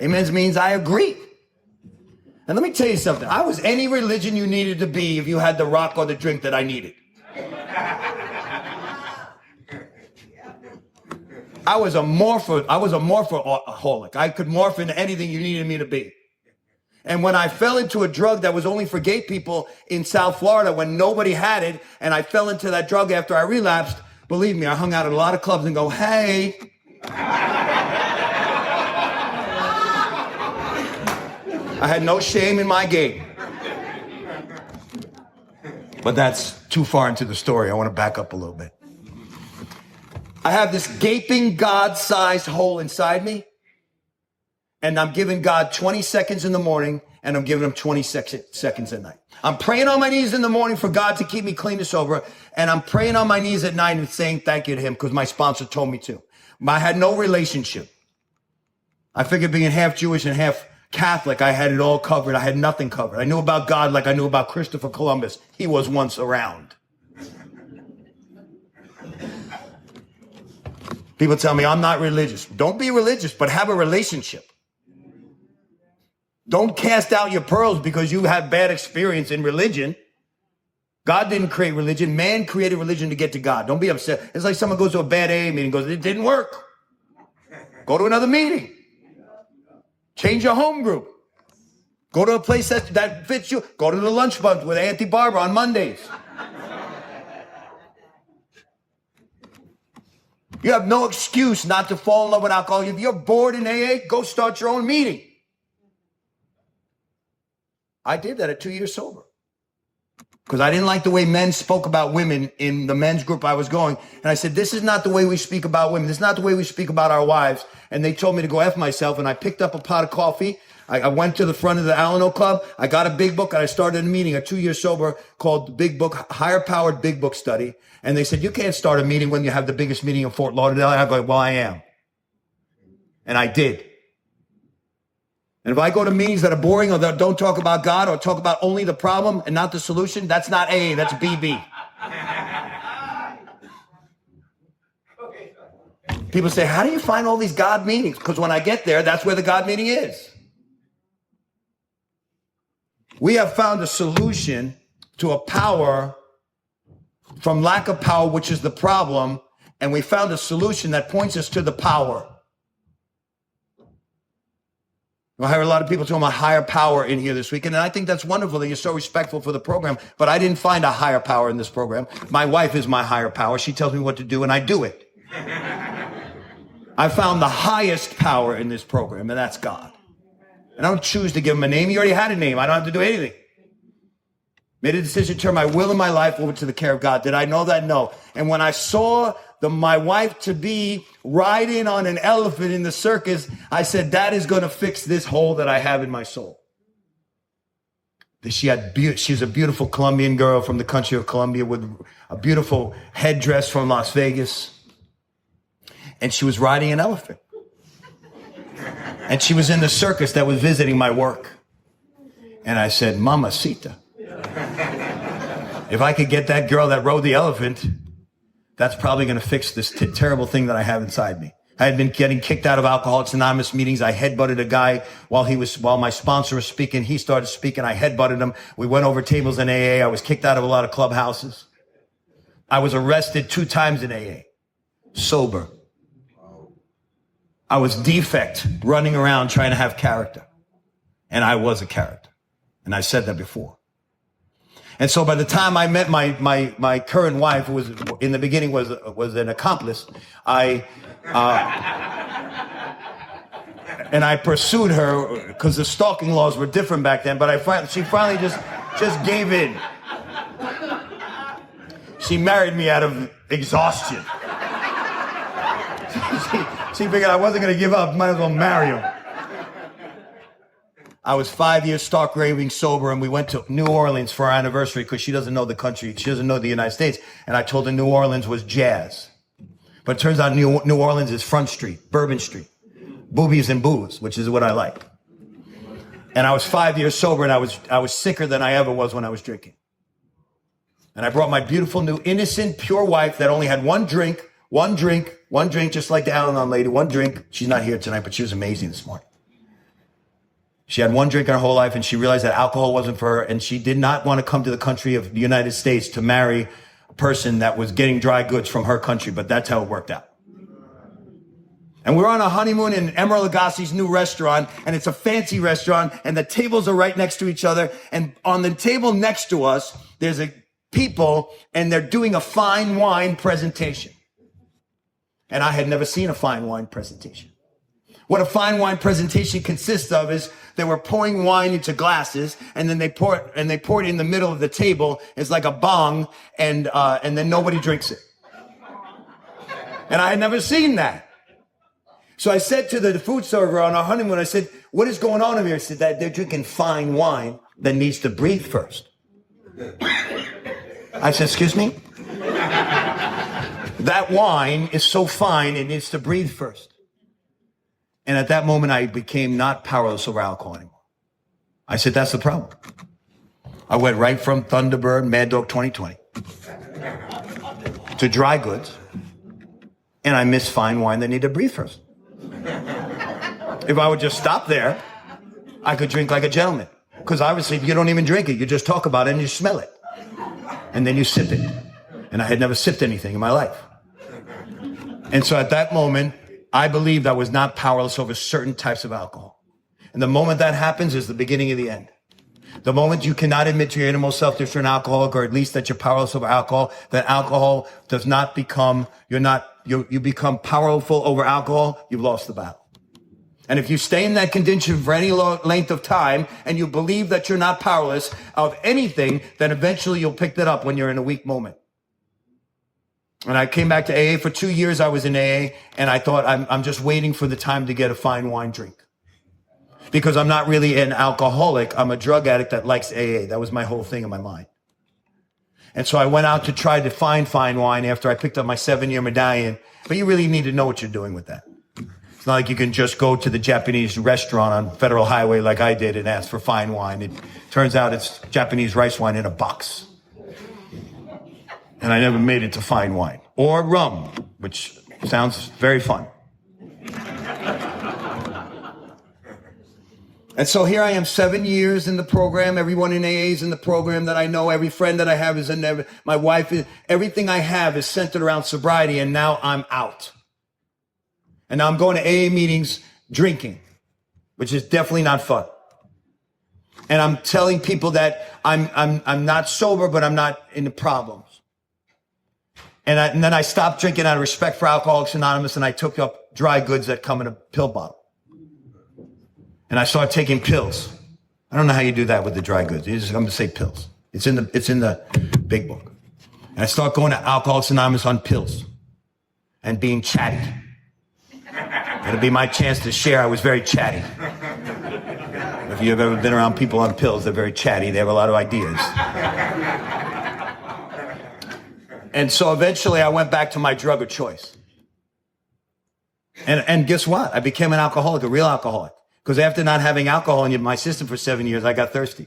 [SPEAKER 1] Amen means I agree. And let me tell you something. I was any religion you needed to be if you had the rock or the drink that I needed. I was a morphaholic. I could morph into anything you needed me to be. And when I fell into a drug that was only for gay people in South Florida when nobody had it, and I fell into that drug after I relapsed, believe me, I hung out at a lot of clubs and go, hey. I had no shame in my game. But that's too far into the story. I want to back up a little bit. I have this gaping God-sized hole inside me. And I'm giving God 20 seconds in the morning, and I'm giving him 20 seconds at night. I'm praying on my knees in the morning for God to keep me clean and sober, and I'm praying on my knees at night and saying thank you to him because my sponsor told me to. I had no relationship. I figured being half Jewish and half Catholic, I had it all covered. I had nothing covered. I knew about God like I knew about Christopher Columbus. He was once around. People tell me I'm not religious. Don't be religious, but have a relationship. Don't cast out your pearls because you had bad experience in religion. God didn't create religion. Man created religion to get to God. Don't be upset. It's like someone goes to a bad AA meeting and goes, it didn't work. Go to another meeting. Change your home group. Go to a place that fits you. Go to the lunch bunch with Auntie Barbara on Mondays. You have no excuse not to fall in love with alcohol. If you're bored in AA, go start your own meeting. I did that at 2 years sober because I didn't like the way men spoke about women in the men's group I was going. And I said, this is not the way we speak about women. This is not the way we speak about our wives. And they told me to go F myself. And I picked up a pot of coffee. I went to the front of the Alano Club. I got a big book and I started a meeting, a 2 years sober called the Big Book, Higher Powered Big Book Study. And they said, you can't start a meeting when you have the biggest meeting in Fort Lauderdale. I go, well, I am. And I did. And if I go to meetings that are boring or that don't talk about God or talk about only the problem and not the solution, that's not AA, that's BB. People say, how do you find all these God meetings? Because when I get there, that's where the God meeting is. We have found a solution to a power from lack of power, which is the problem, and we found a solution that points us to the power. I heard a lot of people talking about higher power in here this weekend, and I think that's wonderful that you're so respectful for the program, but I didn't find a higher power in this program. My wife is my higher power. She tells me what to do, and I do it. I found the highest power in this program, and that's God. And I don't choose to give him a name. He already had a name. I don't have to do anything. Made a decision to turn my will and my life over to the care of God. Did I know that? No. And when I saw my wife-to-be riding on an elephant in the circus, I said, that is going to fix this hole that I have in my soul. She's a beautiful Colombian girl from the country of Colombia with a beautiful headdress from Las Vegas. And she was riding an elephant. And she was in the circus that was visiting my work. And I said, Mamacita. If I could get that girl that rode the elephant, that's probably going to fix this terrible thing that I have inside me. I had been getting kicked out of Alcoholics Anonymous meetings. I headbutted a guy while my sponsor was speaking. He started speaking. I headbutted him. We went over tables in AA. I was kicked out of a lot of clubhouses. I was arrested 2 times in AA. Sober. I was defect, running around trying to have character. And I was a character. And I said that before. And so by the time I met my current wife, who was in the beginning was an accomplice, I pursued her because the stalking laws were different back then. But she finally just gave in. She married me out of exhaustion. She figured I wasn't going to give up. Might as well marry him. I was 5 years stark raving sober, and we went to New Orleans for our anniversary because she doesn't know the country. She doesn't know the United States. And I told her New Orleans was jazz. But it turns out New Orleans is Front Street, Bourbon Street, boobies and booze, which is what I like. And I was 5 years sober, and I was sicker than I ever was when I was drinking. And I brought my beautiful, new, innocent, pure wife that only had one drink, just like the Al-Anon lady, one drink. She's not here tonight, but she was amazing this morning. She had one drink in her whole life, and she realized that alcohol wasn't for her, and she did not want to come to the country of the United States to marry a person that was getting dry goods from her country, but that's how it worked out. And we're on a honeymoon in Emeril Lagasse's new restaurant, and it's a fancy restaurant, and the tables are right next to each other, and on the table next to us, there's people, and they're doing a fine wine presentation. And I had never seen a fine wine presentation. What a fine wine presentation consists of is they were pouring wine into glasses, and then they pour it in the middle of the table. It's like a bong, and then nobody drinks it. And I had never seen that. So I said to the food server on our honeymoon, I said, what is going on over here? He said that they're drinking fine wine that needs to breathe first. I said, excuse me? That wine is so fine, it needs to breathe first. And at that moment, I became not powerless over alcohol anymore. I said, that's the problem. I went right from Thunderbird, Mad Dog 2020 to dry goods, and I missed fine wine that needed to breathe first. If I would just stop there, I could drink like a gentleman. Because obviously, you don't even drink it. You just talk about it and you smell it. And then you sip it. And I had never sipped anything in my life. And so at that moment, I believed I was not powerless over certain types of alcohol. And the moment that happens is the beginning of the end. The moment you cannot admit to your innermost self that you're an alcoholic, or at least that you're powerless over alcohol, that alcohol does not become, you become powerful over alcohol, you've lost the battle. And if you stay in that condition for any length of time, and you believe that you're not powerless of anything, then eventually you'll pick that up when you're in a weak moment. And I came back to AA for 2 years. I was in AA, and I thought I'm just waiting for the time to get a fine wine drink. Because I'm not really an alcoholic. I'm a drug addict that likes AA. That was my whole thing in my mind. And so I went out to try to find fine wine after I picked up my 7-year medallion. But you really need to know what you're doing with that. It's not like you can just go to the Japanese restaurant on Federal Highway like I did and ask for fine wine. It turns out it's Japanese rice wine in a box. And I never made it to fine wine. Or rum, which sounds very fun. And so here I am, 7 years in the program. Everyone in AA is in the program that I know. Every friend that I have is in there. My wife is, everything I have is centered around sobriety, and now I'm out. And now I'm going to AA meetings drinking, which is definitely not fun. And I'm telling people that I'm not sober, but I'm not in the problems. And then I stopped drinking out of respect for Alcoholics Anonymous, and I took up dry goods that come in a pill bottle. And I started taking pills. I don't know how you do that with the dry goods. I'm going to say pills. It's in the big book. And I start going to Alcoholics Anonymous on pills and being chatty. It'll be my chance to share. I was very chatty. If you've ever been around people on pills, they're very chatty. They have a lot of ideas. And so eventually I went back to my drug of choice. And guess what? I became an alcoholic, a real alcoholic. Because after not having alcohol in my system for 7 years, I got thirsty.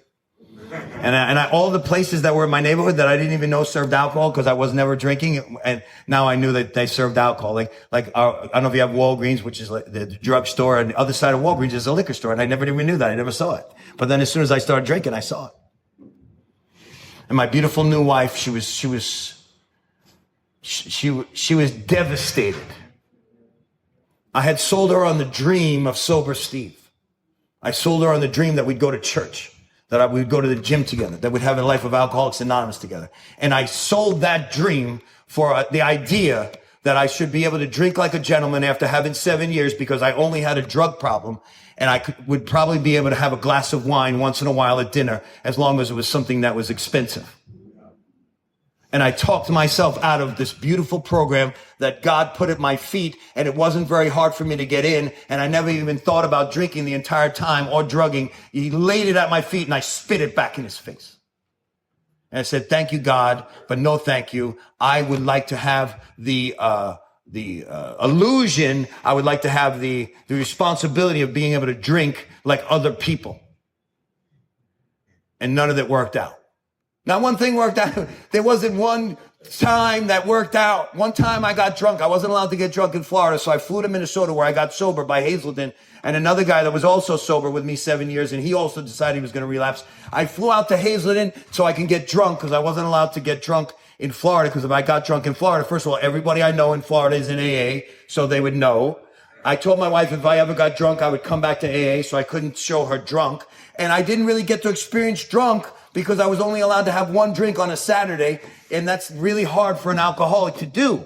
[SPEAKER 1] And all the places that were in my neighborhood that I didn't even know served alcohol because I was never drinking. And now I knew that they served alcohol. Like I don't know if you have Walgreens, which is like the drugstore, and the other side of Walgreens is a liquor store. And I never even knew that. I never saw it. But then as soon as I started drinking, I saw it. And my beautiful new wife, she was devastated. I had sold her on the dream of sober Steve. I sold her on the dream that we'd go to church, that we'd go to the gym together, that we'd have a life of Alcoholics Anonymous together. And I sold that dream for the idea that I should be able to drink like a gentleman after having 7 years because I only had a drug problem. And I would probably be able to have a glass of wine once in a while at dinner as long as it was something that was expensive. And I talked myself out of this beautiful program that God put at my feet, and it wasn't very hard for me to get in, and I never even thought about drinking the entire time or drugging. He laid it at my feet, and I spit it back in his face. And I said, thank you, God, but no thank you. I would like to have the illusion, I would like to have the responsibility of being able to drink like other people. And none of it worked out. Not one thing worked out. There wasn't one time that worked out. One time I got drunk. I wasn't allowed to get drunk in Florida, so I flew to Minnesota where I got sober by Hazelden and another guy that was also sober with me 7 years, and he also decided he was going to relapse. I flew out to Hazelden so I can get drunk because I wasn't allowed to get drunk in Florida, because if I got drunk in Florida, first of all, everybody I know in Florida is in AA, so they would know. I told my wife if I ever got drunk, I would come back to AA, so I couldn't show her drunk. And I didn't really get to experience drunk because I was only allowed to have one drink on a Saturday, and that's really hard for an alcoholic to do.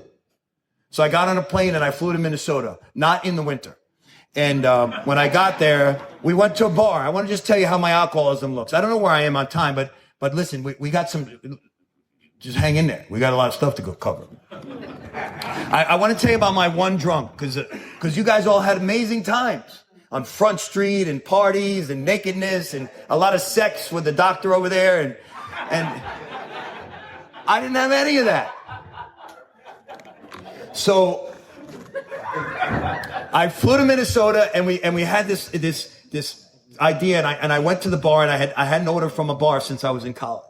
[SPEAKER 1] So I got on a plane and I flew to Minnesota, not in the winter. And when I got there, we went to a bar. I want to just tell you how my alcoholism looks. I don't know where I am on time, but listen, we got some, just hang in there. We got a lot of stuff to go cover. I want to tell you about my one drunk, because you guys all had amazing times on Front Street and parties and nakedness and a lot of sex with the doctor over there. And I didn't have any of that. So I flew to Minnesota and we had this idea, and I went to the bar, and I hadn't ordered from a bar since I was in college.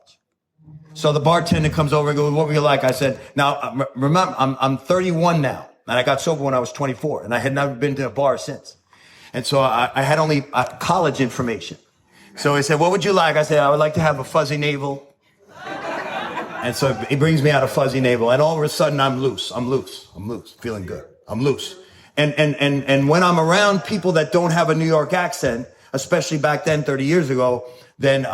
[SPEAKER 1] So the bartender comes over and goes, "What were you like?" I said, "Now, remember, I'm 31 now, and I got sober when I was 24, and I had never been to a bar since." And so I had only college information. So he said, "What would you like?" I said, "I would like to have a fuzzy navel." And so he brings me out a fuzzy navel, and all of a sudden I'm loose, feeling good. I'm loose. And when I'm around people that don't have a New York accent, especially back then, 30 years ago, then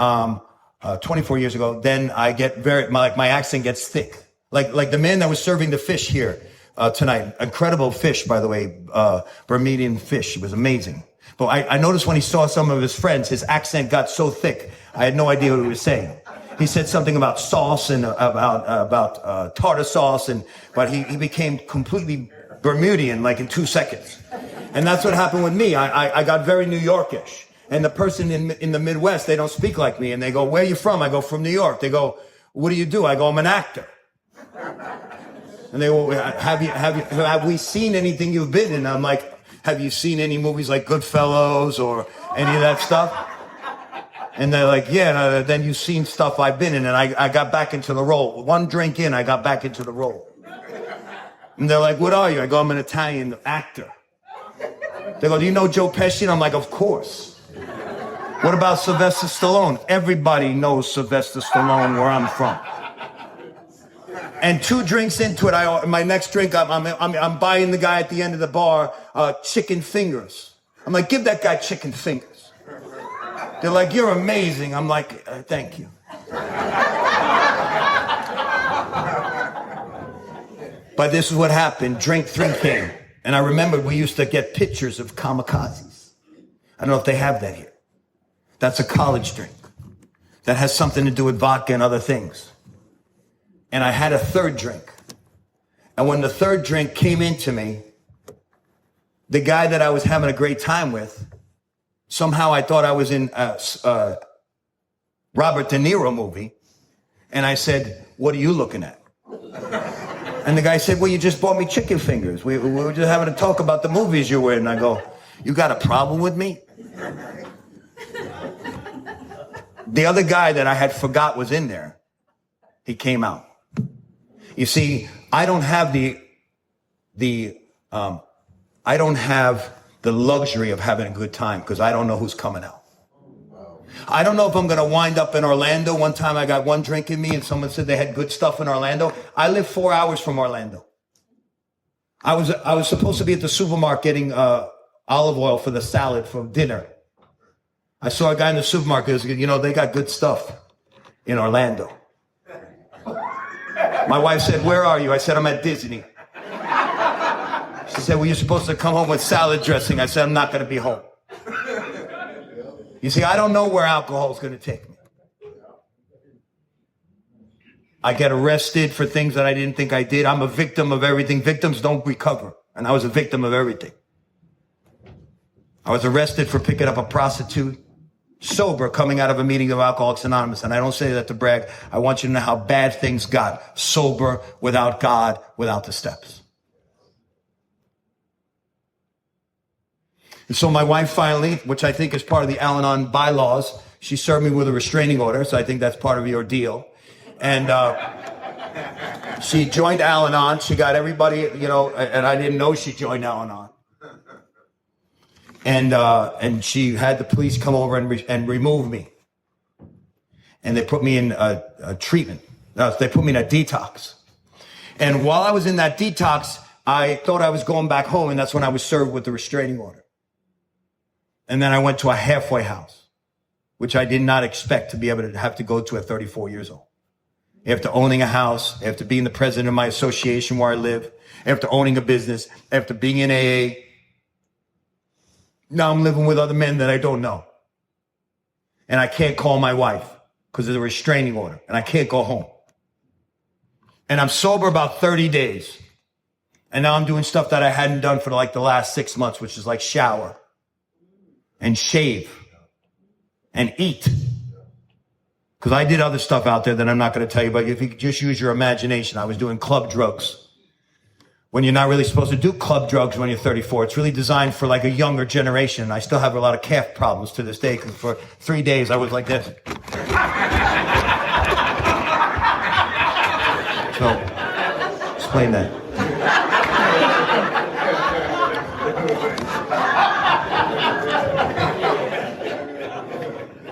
[SPEAKER 1] 24 years ago, then I get my accent gets thick. Like the man that was serving the fish here tonight. Incredible fish, by the way, Bermudian fish. It was amazing. But I noticed when he saw some of his friends, his accent got so thick, I had no idea what he was saying. He said something about sauce and about tartar sauce, but he became completely Bermudian like in 2 seconds. And that's what happened with me. I got very New Yorkish. And the person in the Midwest, they don't speak like me. And they go, "Where are you from?" I go, "From New York." They go, "What do you do?" I go, "I'm an actor." And they go, have we seen anything you've been in? I'm like, "Have you seen any movies like Goodfellas or any of that stuff?" And they're like, "Yeah." Then you've seen stuff I've been in. And I got back into the role. One drink in, I got back into the role. And they're like, "What are you?" I go, "I'm an Italian actor." They go, "Do you know Joe Pesci?" And I'm like, "Of course." "What about Sylvester Stallone?" Everybody knows Sylvester Stallone where I'm from. And 2 drinks into it, my next drink, I'm buying the guy at the end of the bar chicken fingers. I'm like, "Give that guy chicken fingers." They're like, "You're amazing." I'm like, "Thank you." But this is what happened. Drink 3 came. And I remember we used to get pictures of kamikazes. I don't know if they have that here. That's a college drink that has something to do with vodka and other things. And I had a 3rd drink. And when the 3rd drink came into me, the guy that I was having a great time with, somehow I thought I was in a Robert De Niro movie. And I said, "What are you looking at?" And the guy said, "Well, you just bought me chicken fingers. We were just having a talk about the movies you were in." And I go, "You got a problem with me?" The other guy that I had forgot was in there, he came out. You see, I don't have the luxury of having a good time because I don't know who's coming out. I don't know if I'm going to wind up in Orlando. One time I got one drink in me and someone said they had good stuff in Orlando. I live 4 hours from Orlando. I was supposed to be at the supermarket getting olive oil for the salad for dinner. I saw a guy in the supermarket. He said, they got good stuff in Orlando. My wife said, where are you? I said, I'm at Disney. She said, well, you're supposed to come home with salad dressing. I said, I'm not going to be home. You see, I don't know where alcohol is going to take me. I get arrested for things that I didn't think I did. I'm a victim of everything. Victims don't recover. And I was a victim of everything. I was arrested for picking up a prostitute, sober, coming out of a meeting of Alcoholics Anonymous. And I don't say that to brag. I want you to know how bad things got. Sober, without God, without the steps. And so my wife finally, which I think is part of the Al-Anon bylaws, she served me with a restraining order. So I think that's part of the ordeal. And she joined Al-Anon. She got everybody, and I didn't know she joined Al-Anon. And she had the police come over and remove me. And they put me in a treatment. They put me in a detox. And while I was in that detox, I thought I was going back home, and that's when I was served with the restraining order. And then I went to a halfway house, which I did not expect to be able to have to go to at 34 years old. After owning a house, after being the president of my association where I live, after owning a business, after being in AA, now I'm living with other men that I don't know. And I can't call my wife because there's a restraining order, and I can't go home. And I'm sober about 30 days. And now I'm doing stuff that I hadn't done for like the last 6 months, which is like shower and shave and eat. Because I did other stuff out there that I'm not going to tell you, but if you could just use your imagination, I was doing club drugs. When you're not really supposed to do club drugs when you're 34. It's really designed for like a younger generation. And I still have a lot of calf problems to this day because for 3 days I was like this. So, explain that.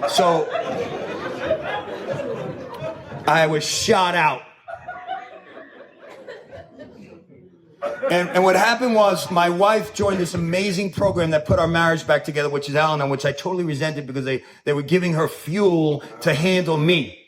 [SPEAKER 1] So, I was shot out. And what happened was my wife joined this amazing program that put our marriage back together, which is Al-Anon, which I totally resented because they were giving her fuel to handle me.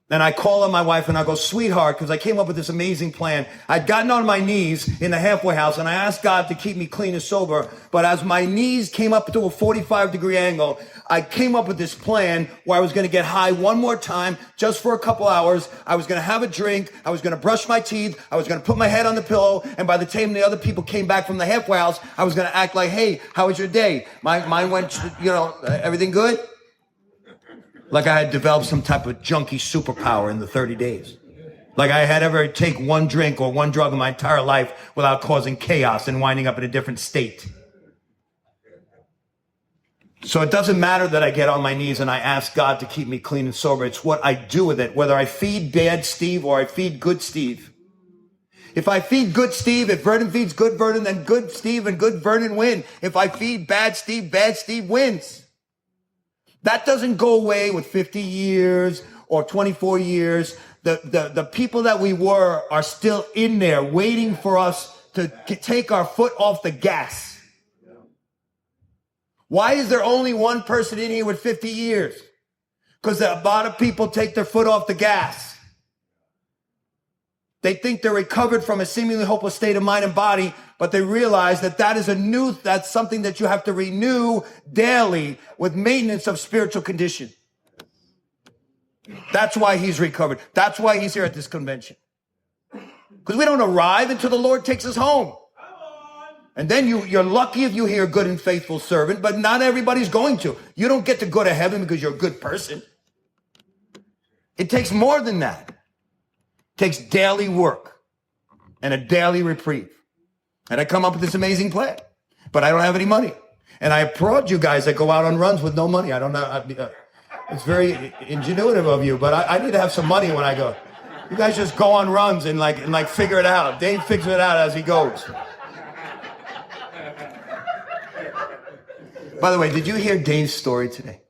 [SPEAKER 1] And I call on my wife and I go, sweetheart, because I came up with this amazing plan. I'd gotten on my knees in the halfway house and I asked God to keep me clean and sober. But as my knees came up to a 45-degree angle, I came up with this plan where I was going to get high one more time just for a couple hours. I was going to have a drink. I was going to brush my teeth. I was going to put my head on the pillow. And by the time the other people came back from the halfway house, I was going to act like, hey, how was your day? Mine went, everything good? Like I had developed some type of junkie superpower in the 30 days. Like I had ever take one drink or one drug in my entire life without causing chaos and winding up in a different state. So it doesn't matter that I get on my knees and I ask God to keep me clean and sober. It's what I do with it, whether I feed bad Steve or I feed good Steve. If I feed good Steve, if Vernon feeds good Vernon, then good Steve and good Vernon win. If I feed bad Steve wins. That doesn't go away with 50 years or 24 years. The people that we were are still in there waiting for us to take our foot off the gas. Why is there only one person in here with 50 years? Because a lot of people take their foot off the gas. They think they're recovered from a seemingly hopeless state of mind and body, but they realize that that's something that you have to renew daily with maintenance of spiritual condition. That's why he's recovered. That's why he's here at this convention. Because we don't arrive until the Lord takes us home. And then you're lucky if you hear good and faithful servant, but not everybody's going to. You don't get to go to heaven because you're a good person. It takes more than that. It takes daily work and a daily reprieve. And I come up with this amazing plan, but I don't have any money. And I applaud you guys that go out on runs with no money. I don't know. It's very ingenuitive of you, but I need to have some money when I go. You guys just go on runs and like figure it out. Dave figures it out as he goes. By the way, did you hear Dave's story today?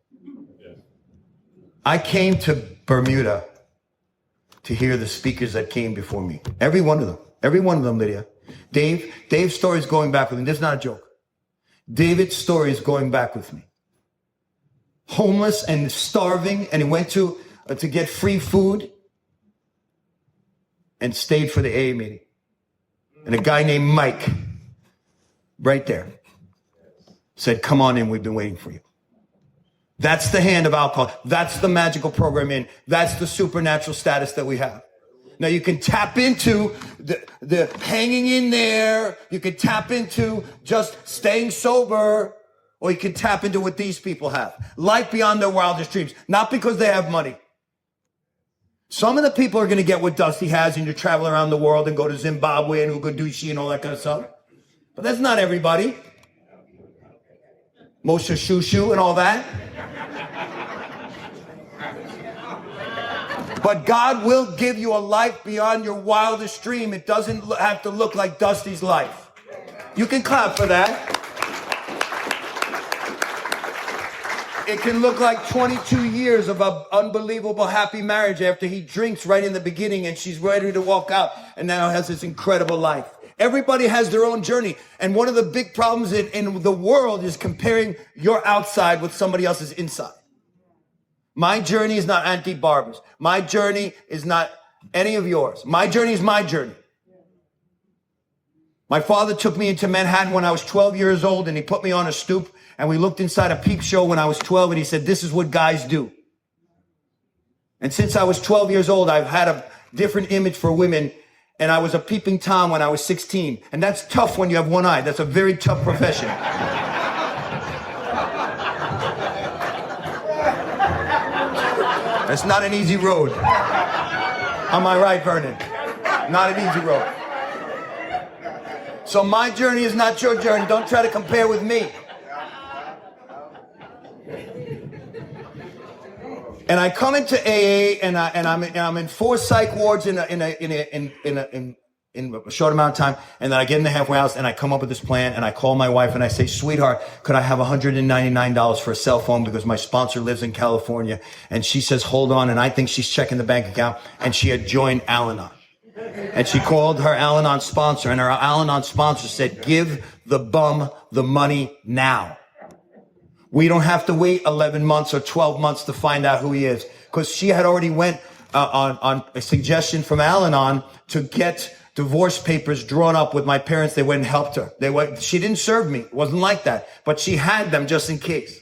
[SPEAKER 1] I came to Bermuda to hear the speakers that came before me. Every one of them, Lydia. Dave's story is going back with me. This is not a joke. David's story is going back with me. Homeless and starving, and he went to get free food and stayed for the AA meeting. And a guy named Mike, right there, said, come on in, we've been waiting for you. That's the hand of alcohol. That's the magical program in. That's the supernatural status that we have. Now you can tap into the hanging in there. You can tap into just staying sober, or you can tap into what these people have. Life beyond their wildest dreams. Not because they have money. Some of the people are going to get what Dusty has and you travel around the world and go to Zimbabwe and Ugadushi and all that kind of stuff. But that's not everybody. Moshe Shushu and all that. But God will give you a life beyond your wildest dream. It doesn't have to look like Dusty's life. You can clap for that. It can look like 22 years of an unbelievable happy marriage after he drinks right in the beginning and she's ready to walk out and now has this incredible life. Everybody has their own journey. And one of the big problems in the world is comparing your outside with somebody else's inside. My journey is not Auntie Barbara's. My journey is not any of yours. My journey is my journey. My father took me into Manhattan when I was 12 years old and he put me on a stoop and we looked inside a peep show when I was 12 and he said, this is what guys do. And since I was 12 years old, I've had a different image for women and I was a peeping Tom when I was 16. And that's tough when you have one eye. That's a very tough profession. That's not an easy road. Am I right, Vernon? Not an easy road. So my journey is not your journey. Don't try to compare with me. And I come into AA, and I'm in 4 psych wards in a short amount of time, and then I get in the halfway house, and I come up with this plan, and I call my wife, and I say, sweetheart, could I have $199 for a cell phone because my sponsor lives in California? And she says, hold on, and I think she's checking the bank account, and she had joined Al-Anon. And she called her Al-Anon sponsor, and her Al-Anon sponsor said, give the bum the money now. We don't have to wait 11 months or 12 months to find out who he is. Because she had already went on a suggestion from Al-Anon to get divorce papers drawn up with my parents. They went and helped her. She didn't serve me. It wasn't like that. But she had them just in case.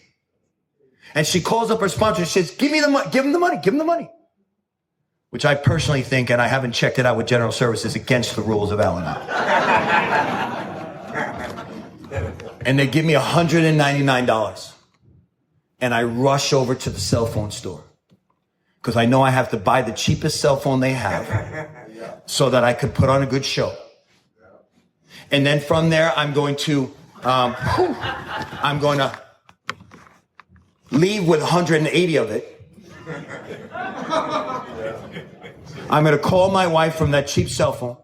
[SPEAKER 1] And she calls up her sponsor and says, give me the money, give him the money, give him the money. Which I personally think, and I haven't checked it out with General Services, against the rules of Al-Anon. And they give me $199. And I rush over to the cell phone store. Because I know I have to buy the cheapest cell phone they have so that I could put on a good show. And then from there, I'm going to leave with 180 of it. I'm going to call my wife from that cheap cell phone.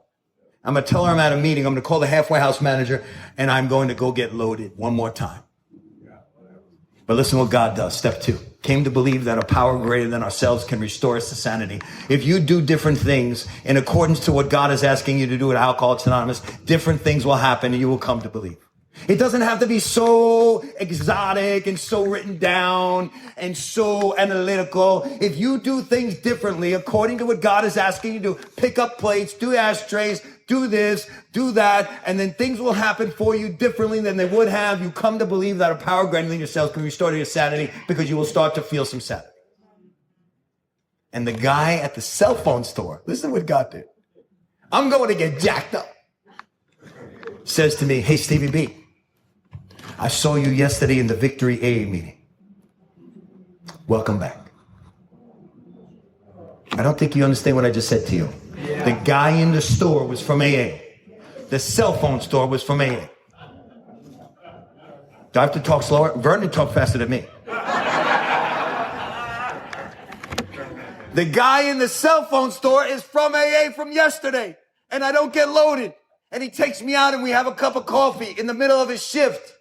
[SPEAKER 1] I'm going to tell her I'm at a meeting. I'm going to call the halfway house manager, and I'm going to go get loaded one more time. But listen what God does. Step 2. Came to believe that a power greater than ourselves can restore us to sanity. If you do different things in accordance to what God is asking you to do at Alcoholics Anonymous, different things will happen and you will come to believe. It doesn't have to be so exotic and so written down and so analytical. If you do things differently according to what God is asking you to do, pick up plates, do ashtrays, do this, do that, and then things will happen for you differently than they would have. You come to believe that a power greater than yourself can restore to your sanity because you will start to feel some sanity. And the guy at the cell phone store, listen to what God did. I'm going to get jacked up. Says to me, hey, Stevie B, I saw you yesterday in the Victory AA meeting. Welcome back. I don't think you understand what I just said to you. Yeah. The guy in the store was from AA. The cell phone store was from AA. Do I have to talk slower? Vernon talked faster than me. The guy in the cell phone store is from AA from yesterday, and I don't get loaded. And he takes me out and we have a cup of coffee in the middle of his shift.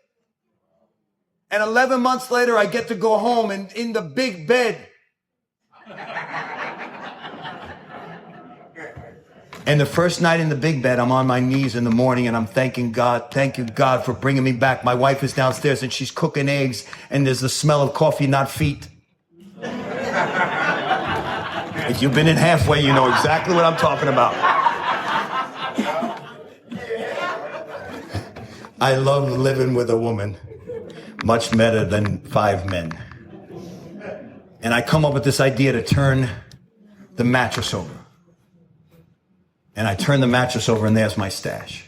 [SPEAKER 1] And 11 months later, I get to go home and in the big bed. And the first night in the big bed, I'm on my knees in the morning and I'm thanking God. Thank you, God, for bringing me back. My wife is downstairs and she's cooking eggs and there's the smell of coffee, not feet. If you've been in halfway, you know exactly what I'm talking about. I love living with a woman much better than 5 men. And I come up with this idea to turn the mattress over. And I turn the mattress over and there's my stash.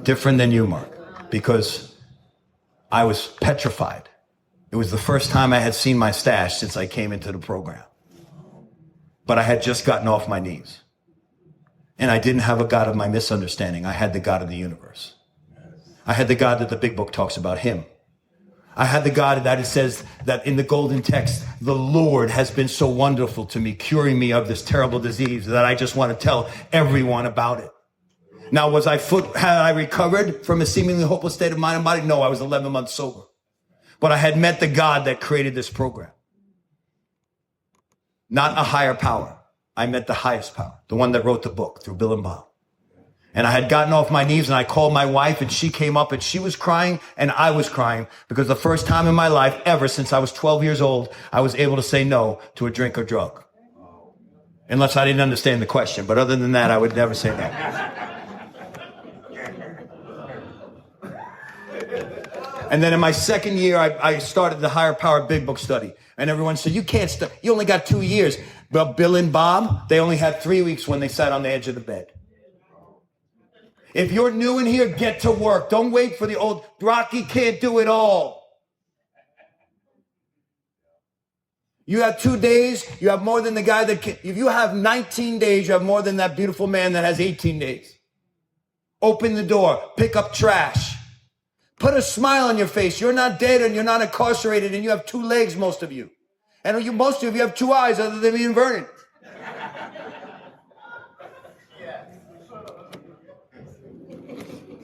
[SPEAKER 1] Different than you, Mark, because I was petrified. It was the first time I had seen my stash since I came into the program. But I had just gotten off my knees. And I didn't have a God of my misunderstanding. I had the God of the universe. I had the God that the big book talks about, him. I had the God that it says that in the golden text, the Lord has been so wonderful to me, curing me of this terrible disease that I just want to tell everyone about it. Now, had I recovered from a seemingly hopeless state of mind and body? No, I was 11 months sober. But I had met the God that created this program. Not a higher power. I met the highest power, the one that wrote the book through Bill and Bob. And I had gotten off my knees and I called my wife and she came up and she was crying and I was crying because the first time in my life ever since I was 12 years old, I was able to say no to a drink or drug. Unless I didn't understand the question. But other than that, I would never say no. And then in my second year, I started the Higher Power Big Book study. And everyone said, you can't start. You only got 2 years. But Bill and Bob, they only had 3 weeks when they sat on the edge of the bed. If you're new in here, get to work. Don't wait for the old. Rocky can't do it all. You have 2 days. You have more than the guy that can. If you have 19 days, you have more than that beautiful man that has 18 days. Open the door. Pick up trash. Put a smile on your face. You're not dead and you're not incarcerated and you have 2 legs, most of you. And most of you have 2 eyes other than being Vernon.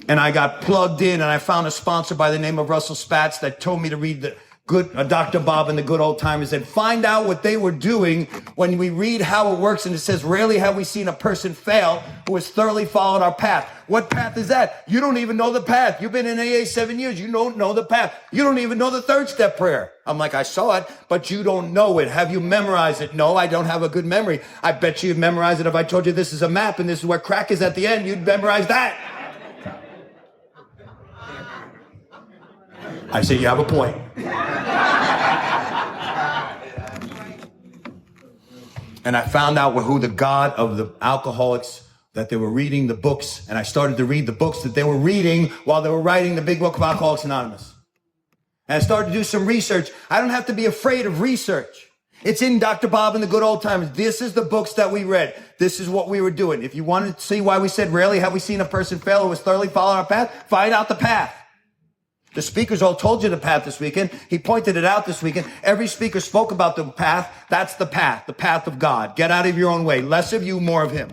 [SPEAKER 1] And I got plugged in and I found a sponsor by the name of Russell Spatz that told me to read the good Dr. Bob and the Good Old Timers and find out what they were doing when we read how it works. And it says, rarely have we seen a person fail who has thoroughly followed our path. What path is that? You don't even know the path. You've been in AA 7 years. You don't know the path. You don't even know the 3rd step prayer. I'm like, I saw it, but you don't know it. Have you memorized it? No, I don't have a good memory. I bet you'd memorize it if I told you this is a map and this is where crack is at the end. You'd memorize that. I say, you have a point. And I found out who the God of the alcoholics, that they were reading the books, and I started to read the books that they were reading while they were writing the big book of Alcoholics Anonymous. And I started to do some research. I don't have to be afraid of research. It's in Dr. Bob and the Good Old Timers. This is the books that we read. This is what we were doing. If you wanted to see why we said, rarely have we seen a person fail who has thoroughly followed our path, find out the path. The speakers all told you the path this weekend. He pointed it out this weekend. Every speaker spoke about the path. That's the path of God. Get out of your own way. Less of you, more of him.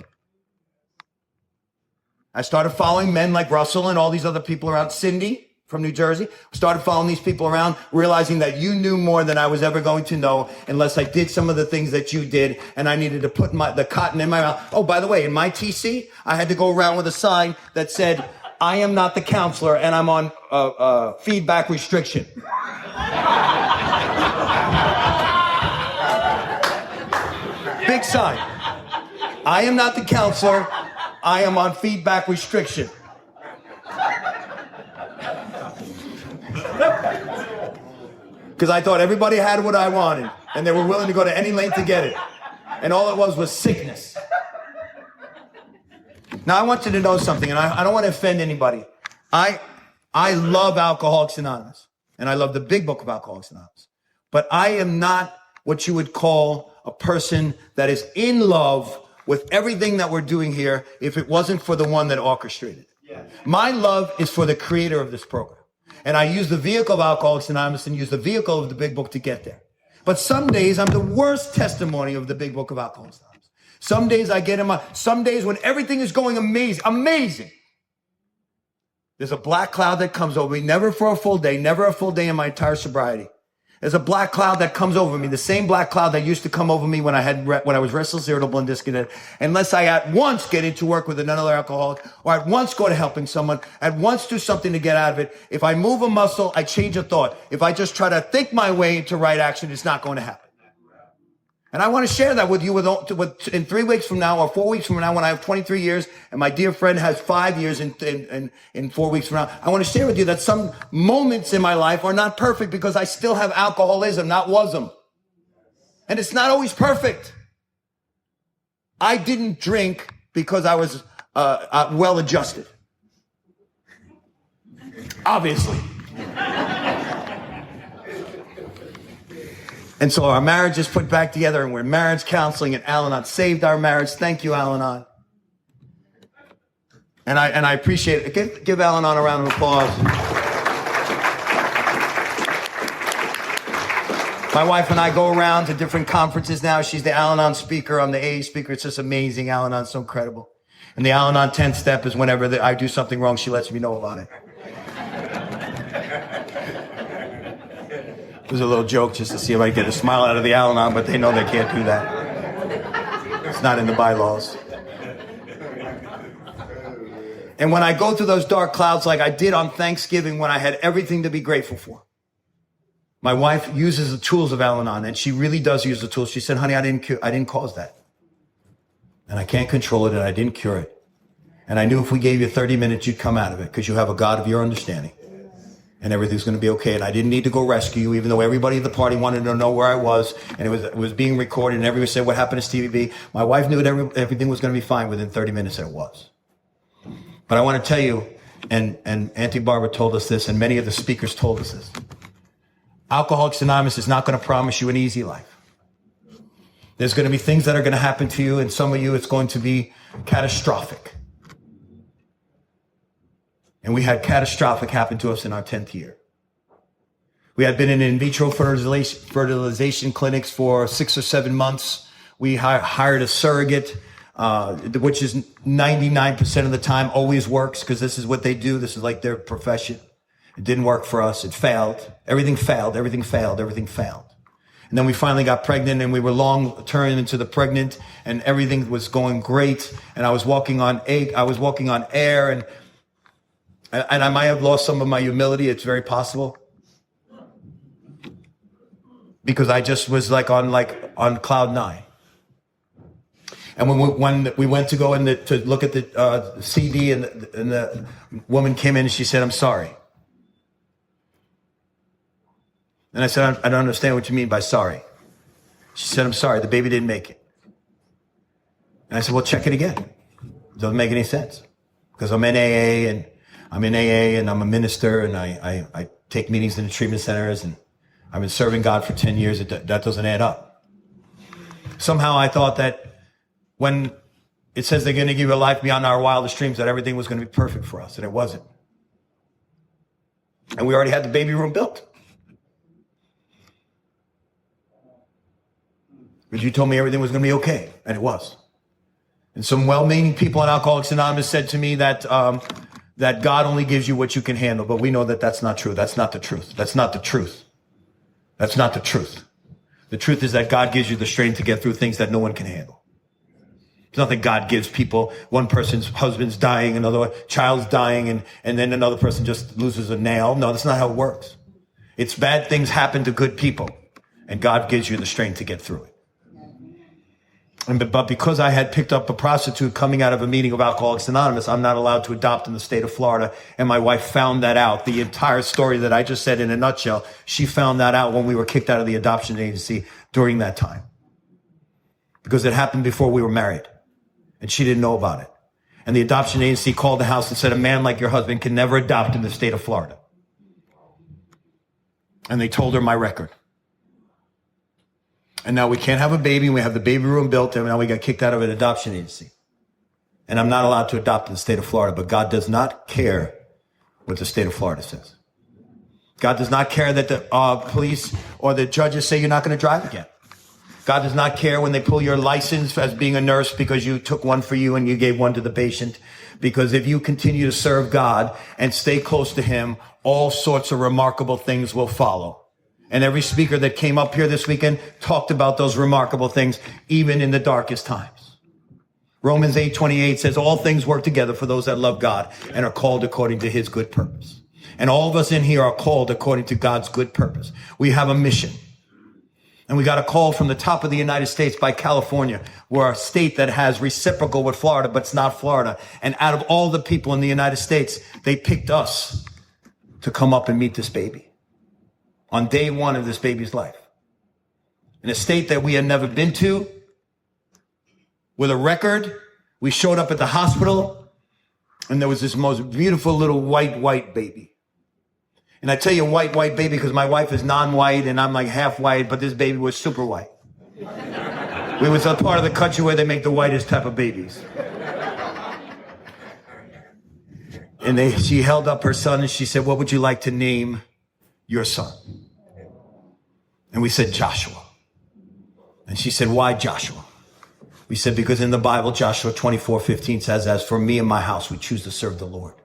[SPEAKER 1] I started following men like Russell and all these other people around. Cindy from New Jersey. Started following these people around, realizing that you knew more than I was ever going to know unless I did some of the things that you did, and I needed to put the cotton in my mouth. Oh, by the way, in my TC, I had to go around with a sign that said, I am not the counselor, and I'm on feedback restriction. Big sign. I am not the counselor. I am on feedback restriction. Because I thought everybody had what I wanted, and they were willing to go to any length to get it. And all it was sickness. Now, I want you to know something, and I don't want to offend anybody. I love Alcoholics Anonymous, and I love the big book of Alcoholics Anonymous. But I am not what you would call a person that is in love with everything that we're doing here if it wasn't for the one that orchestrated. Yeah. My love is for the creator of this program. And I use the vehicle of Alcoholics Anonymous and use the vehicle of the big book to get there. But some days I'm the worst testimony of the big book of Alcoholics Anonymous. Some days I get some days when everything is going amazing. There's a black cloud that comes over me, never for a full day, never a full day in my entire sobriety. There's a black cloud that comes over me, the same black cloud that used to come over me when I was restless, irritable, and discontented. Unless I at once get into work with another alcoholic, or at once go to helping someone, at once do something to get out of it. If I move a muscle, I change a thought. If I just try to think my way into right action, it's not going to happen. And I want to share that with you in 3 weeks from now or 4 weeks from now when I have 23 years and my dear friend has 5 years in 4 weeks from now. I want to share with you that some moments in my life are not perfect because I still have alcoholism, not wasm. And it's not always perfect. I didn't drink because I was well adjusted. Obviously. And so our marriage is put back together and we're in marriage counseling and Al-Anon saved our marriage. Thank you, Al-Anon. And I appreciate it. Give Al-Anon a round of applause. My wife and I go around to different conferences now. She's the Al-Anon speaker. I'm the AA speaker. It's just amazing. Al-Anon's so incredible. And the Al-Anon 10th step is whenever I do something wrong, she lets me know about it. It was a little joke just to see if I get a smile out of the Al-Anon, but they know they can't do that. It's not in the bylaws. And when I go through those dark clouds like I did on Thanksgiving when I had everything to be grateful for, my wife uses the tools of Al-Anon, and she really does use the tools. She said, honey, I didn't cause that. And I can't control it, and I didn't cure it. And I knew if we gave you 30 minutes, you'd come out of it because you have a God of your understanding. And everything's going to be okay. And I didn't need to go rescue you, even though everybody at the party wanted to know where I was. And it was being recorded. And everyone said, what happened to Stevie B? My wife knew that everything was going to be fine within 30 minutes, and it was. But I want to tell you, and Auntie Barbara told us this, and many of the speakers told us this. Alcoholics Anonymous is not going to promise you an easy life. There's going to be things that are going to happen to you. And some of you, it's going to be catastrophic. And we had catastrophic happen to us in our 10th year. We had been in vitro fertilization clinics for 6 or 7 months. We hired a surrogate, which is 99% of the time always works because this is what they do. This is like their profession. It didn't work for us. It failed. Everything failed. Everything failed. Everything failed. And then we finally got pregnant, and we were long turned into the pregnant, and everything was going great. And I was walking on air, and I might have lost some of my humility. It's very possible. Because I just was on cloud 9. And when we went to go to look at the CD, and the woman came in and she said, I'm sorry. And I said, I don't understand what you mean by sorry. She said, I'm sorry, the baby didn't make it. And I said, well, check it again. It doesn't make any sense. Because I'm in AA, and I'm a minister, and I take meetings in the treatment centers, and I've been serving God for 10 years. That doesn't add up. Somehow I thought that when it says they're going to give you a life beyond our wildest dreams, that everything was going to be perfect for us, and it wasn't. And we already had the baby room built. But you told me everything was going to be okay, and it was. And some well-meaning people in Alcoholics Anonymous said to me that God only gives you what you can handle, but we know that that's not true. That's not the truth. That's not the truth. That's not the truth. The truth is that God gives you the strength to get through things that no one can handle. It's not that God gives people, one person's husband's dying, another child's dying, and then another person just loses a nail. No, that's not how it works. It's bad things happen to good people, and God gives you the strength to get through it. But because I had picked up a prostitute coming out of a meeting of Alcoholics Anonymous, I'm not allowed to adopt in the state of Florida. And my wife found that out. The entire story that I just said in a nutshell, she found that out when we were kicked out of the adoption agency during that time. Because it happened before we were married. And she didn't know about it. And the adoption agency called the house and said, a man like your husband can never adopt in the state of Florida. And they told her my record. And now we can't have a baby. We have the baby room built, and now we got kicked out of an adoption agency. And I'm not allowed to adopt in the state of Florida, but God does not care what the state of Florida says. God does not care that the police or the judges say you're not going to drive again. God does not care when they pull your license as being a nurse because you took one for you and you gave one to the patient. Because if you continue to serve God and stay close to him, all sorts of remarkable things will follow. And every speaker that came up here this weekend talked about those remarkable things, even in the darkest times. Romans 8:28 says, all things work together for those that love God and are called according to his good purpose. And all of us in here are called according to God's good purpose. We have a mission. And we got a call from the top of the United States by California. We're a state that has reciprocal with Florida, but it's not Florida. And out of all the people in the United States, they picked us to come up and meet this baby on day one of this baby's life. In a state that we had never been to, with a record, we showed up at the hospital, and there was this most beautiful little white baby. And I tell you white baby because my wife is non-white and I'm like half white, but this baby was super white. We was a part of the country where they make the whitest type of babies. And she held up her son and she said, what would you like to name your son? And we said, Joshua. And she said, why Joshua? We said, because in the Bible, Joshua 24:15 says, as for me and my house, we choose to serve the Lord.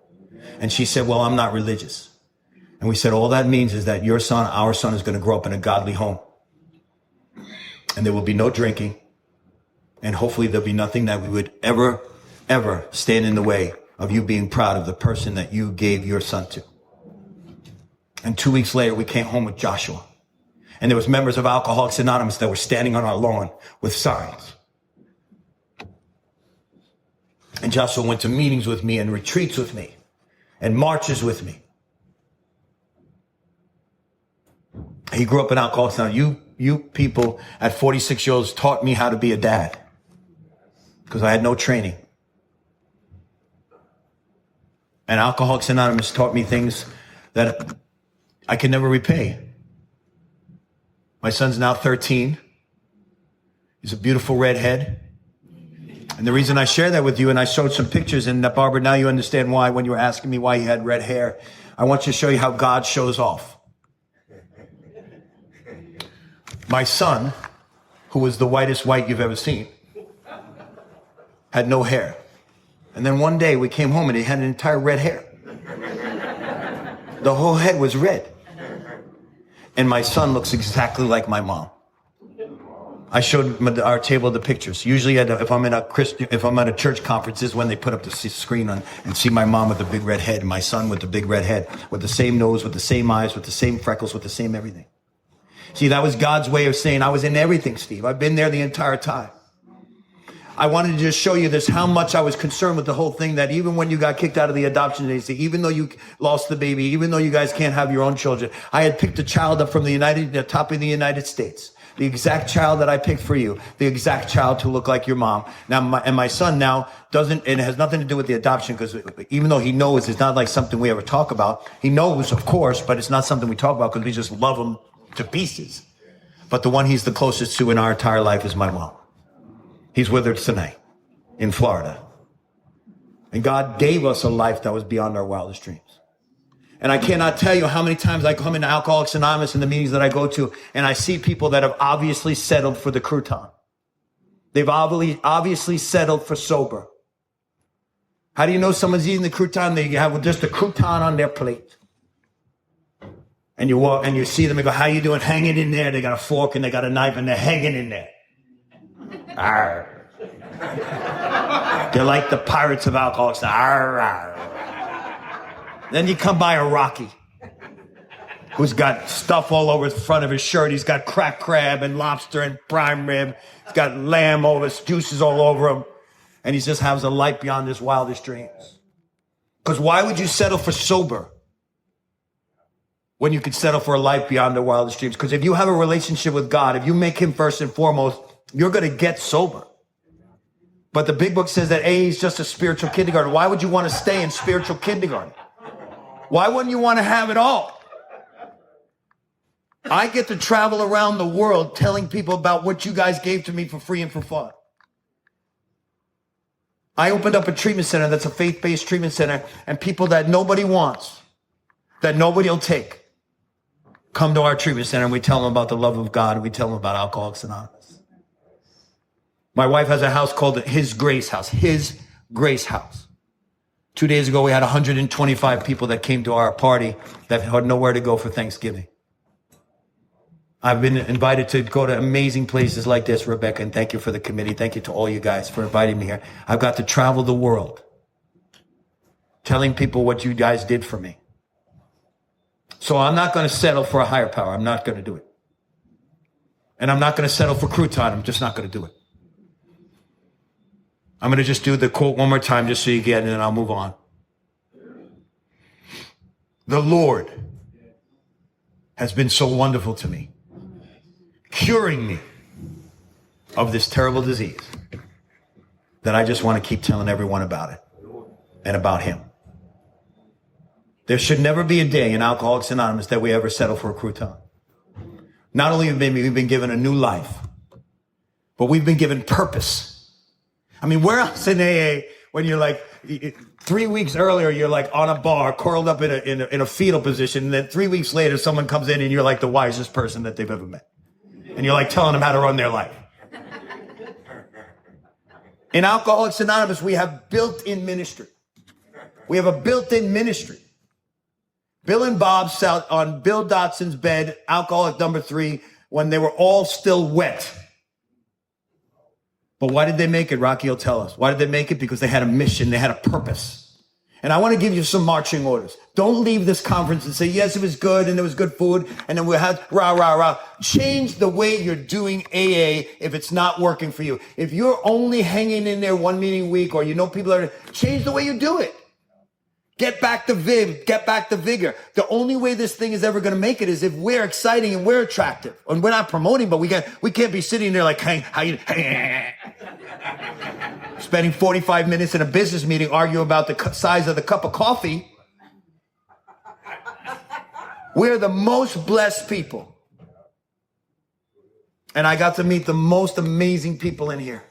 [SPEAKER 1] And she said, well, I'm not religious. And we said, all that means is that your son, our son, is going to grow up in a godly home. And there will be no drinking. And hopefully there'll be nothing that we would ever stand in the way of you being proud of the person that you gave your son to. And 2 weeks later, we came home with Joshua. And there was members of Alcoholics Anonymous that were standing on our lawn with signs. And Joshua went to meetings with me and retreats with me and marches with me. He grew up in Alcoholics Anonymous. You people at 46 years old taught me how to be a dad because I had no training. And Alcoholics Anonymous taught me things that I can never repay. My son's now 13. He's a beautiful redhead. And the reason I share that with you, and I showed some pictures, and Barbara, now you understand why when you were asking me why he had red hair. I want you to show you how God shows off. My son, who was the whitest white you've ever seen, had no hair. And then one day we came home and he had an entire red hair. The whole head was red. And my son looks exactly like my mom. I showed our table the pictures. Usually if I'm at a church conference, this is when they put up the screen on and see my mom with the big red head and my son with the big red head, with the same nose, with the same eyes, with the same freckles, with the same everything. See, that was God's way of saying, I was in everything, Steve. I've been there the entire time. I wanted to just show you this, how much I was concerned with the whole thing, that even when you got kicked out of the adoption agency, even though you lost the baby, even though you guys can't have your own children, I had picked a child up from the top of the United States. The exact child that I picked for you, the exact child to look like your mom. Now, my son now doesn't, and it has nothing to do with the adoption, because even though he knows, it's not like something we ever talk about. He knows, of course, but it's not something we talk about because we just love him to pieces. But the one he's the closest to in our entire life is my mom. He's with her tonight in Florida. And God gave us a life that was beyond our wildest dreams. And I cannot tell you how many times I come into Alcoholics Anonymous in the meetings that I go to, and I see people that have obviously settled for the crouton. They've obviously settled for sober. How do you know someone's eating the crouton? They have just a crouton on their plate. And you walk and you see them and go, how you doing? Hanging in there. They got a fork and they got a knife and they're hanging in there. Arr. They're like the pirates of Alcoholics. Arr, arr. Then you come by a Rocky who's got stuff all over the front of his shirt. He's got cracked crab and lobster and prime rib. He's got lamb over his juices all over him. And he just has a life beyond his wildest dreams. Because why would you settle for sober when you could settle for a life beyond their wildest dreams? Because if you have a relationship with God, if you make him first and foremost, you're going to get sober. But the big book says that A is just a spiritual kindergarten. Why would you want to stay in spiritual kindergarten? Why wouldn't you want to have it all? I get to travel around the world telling people about what you guys gave to me for free and for fun. I opened up a treatment center that's a faith-based treatment center, and people that nobody wants, that nobody will take. come to our treatment center and we tell them about the love of God and we tell them about Alcoholics Anonymous. My wife has a house called His Grace House. His Grace House. 2 days ago, we had 125 people that came to our party that had nowhere to go for Thanksgiving. I've been invited to go to amazing places like this, Rebecca, and thank you for the committee. Thank you to all you guys for inviting me here. I've got to travel the world telling people what you guys did for me. So I'm not going to settle for a higher power. I'm not going to do it. And I'm not going to settle for crouton. I'm just not going to do it. I'm going to just do the quote one more time just so you get it, and then I'll move on. The Lord has been so wonderful to me, curing me of this terrible disease that I just want to keep telling everyone about it and about Him. There should never be a day in Alcoholics Anonymous that we ever settle for a crouton. Not only have we been given a new life, but we've been given purpose. I mean, where else in AA when you're like 3 weeks earlier, you're like on a bar, curled up in a fetal position, and then 3 weeks later, someone comes in and you're like the wisest person that they've ever met, and you're like telling them how to run their life. In Alcoholics Anonymous, we have built-in ministry. We have a built-in ministry. Bill and Bob sat on Bill Dotson's bed, alcoholic number 3, when they were all still wet. But why did they make it? Rocky will tell us. Why did they make it? Because they had a mission. They had a purpose. And I want to give you some marching orders. Don't leave this conference and say, yes, it was good and there was good food and then we'll have rah, rah, rah. Change the way you're doing AA if it's not working for you. If you're only hanging in there 1 meeting a week or you know people are, change the way you do it. Get back the vim, get back the vigor. The only way this thing is ever going to make it is if we're exciting and we're attractive. And we're not promoting, but we can't be sitting there like, hey, how you, spending 45 minutes in a business meeting arguing about the size of the cup of coffee. We're the most blessed people. And I got to meet the most amazing people in here.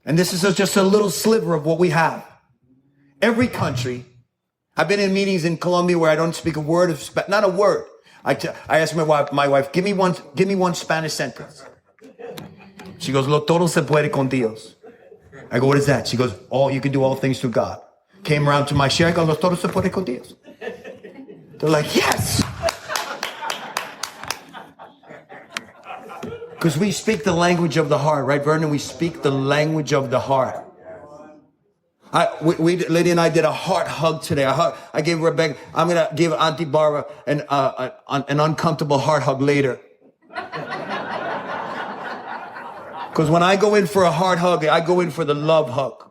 [SPEAKER 1] And this is just a little sliver of what we have. Every country, I've been in meetings in Colombia where I don't speak a word of Spanish, not a word. I asked my wife, give me one Spanish sentence. She goes, lo todo se puede con Dios. I go, what is that? She goes, you can do all things through God. Came around to my share, I go, lo todo se puede con Dios. They're like, yes! Because we speak the language of the heart, right, Vernon? We speak the language of the heart. Lady and I did a heart hug today. I gave Rebecca, I'm going to give Auntie Barbara an uncomfortable heart hug later. Because when I go in for a heart hug, I go in for the love hug.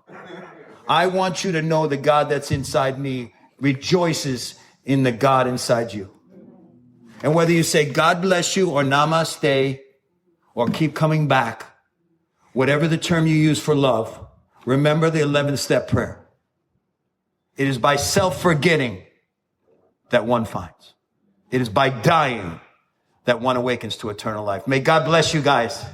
[SPEAKER 1] I want you to know the God that's inside me rejoices in the God inside you. And whether you say God bless you or namaste or keep coming back, whatever the term you use for love, remember the 11th step prayer. It is by self-forgetting that one finds. It is by dying that one awakens to eternal life. May God bless you guys.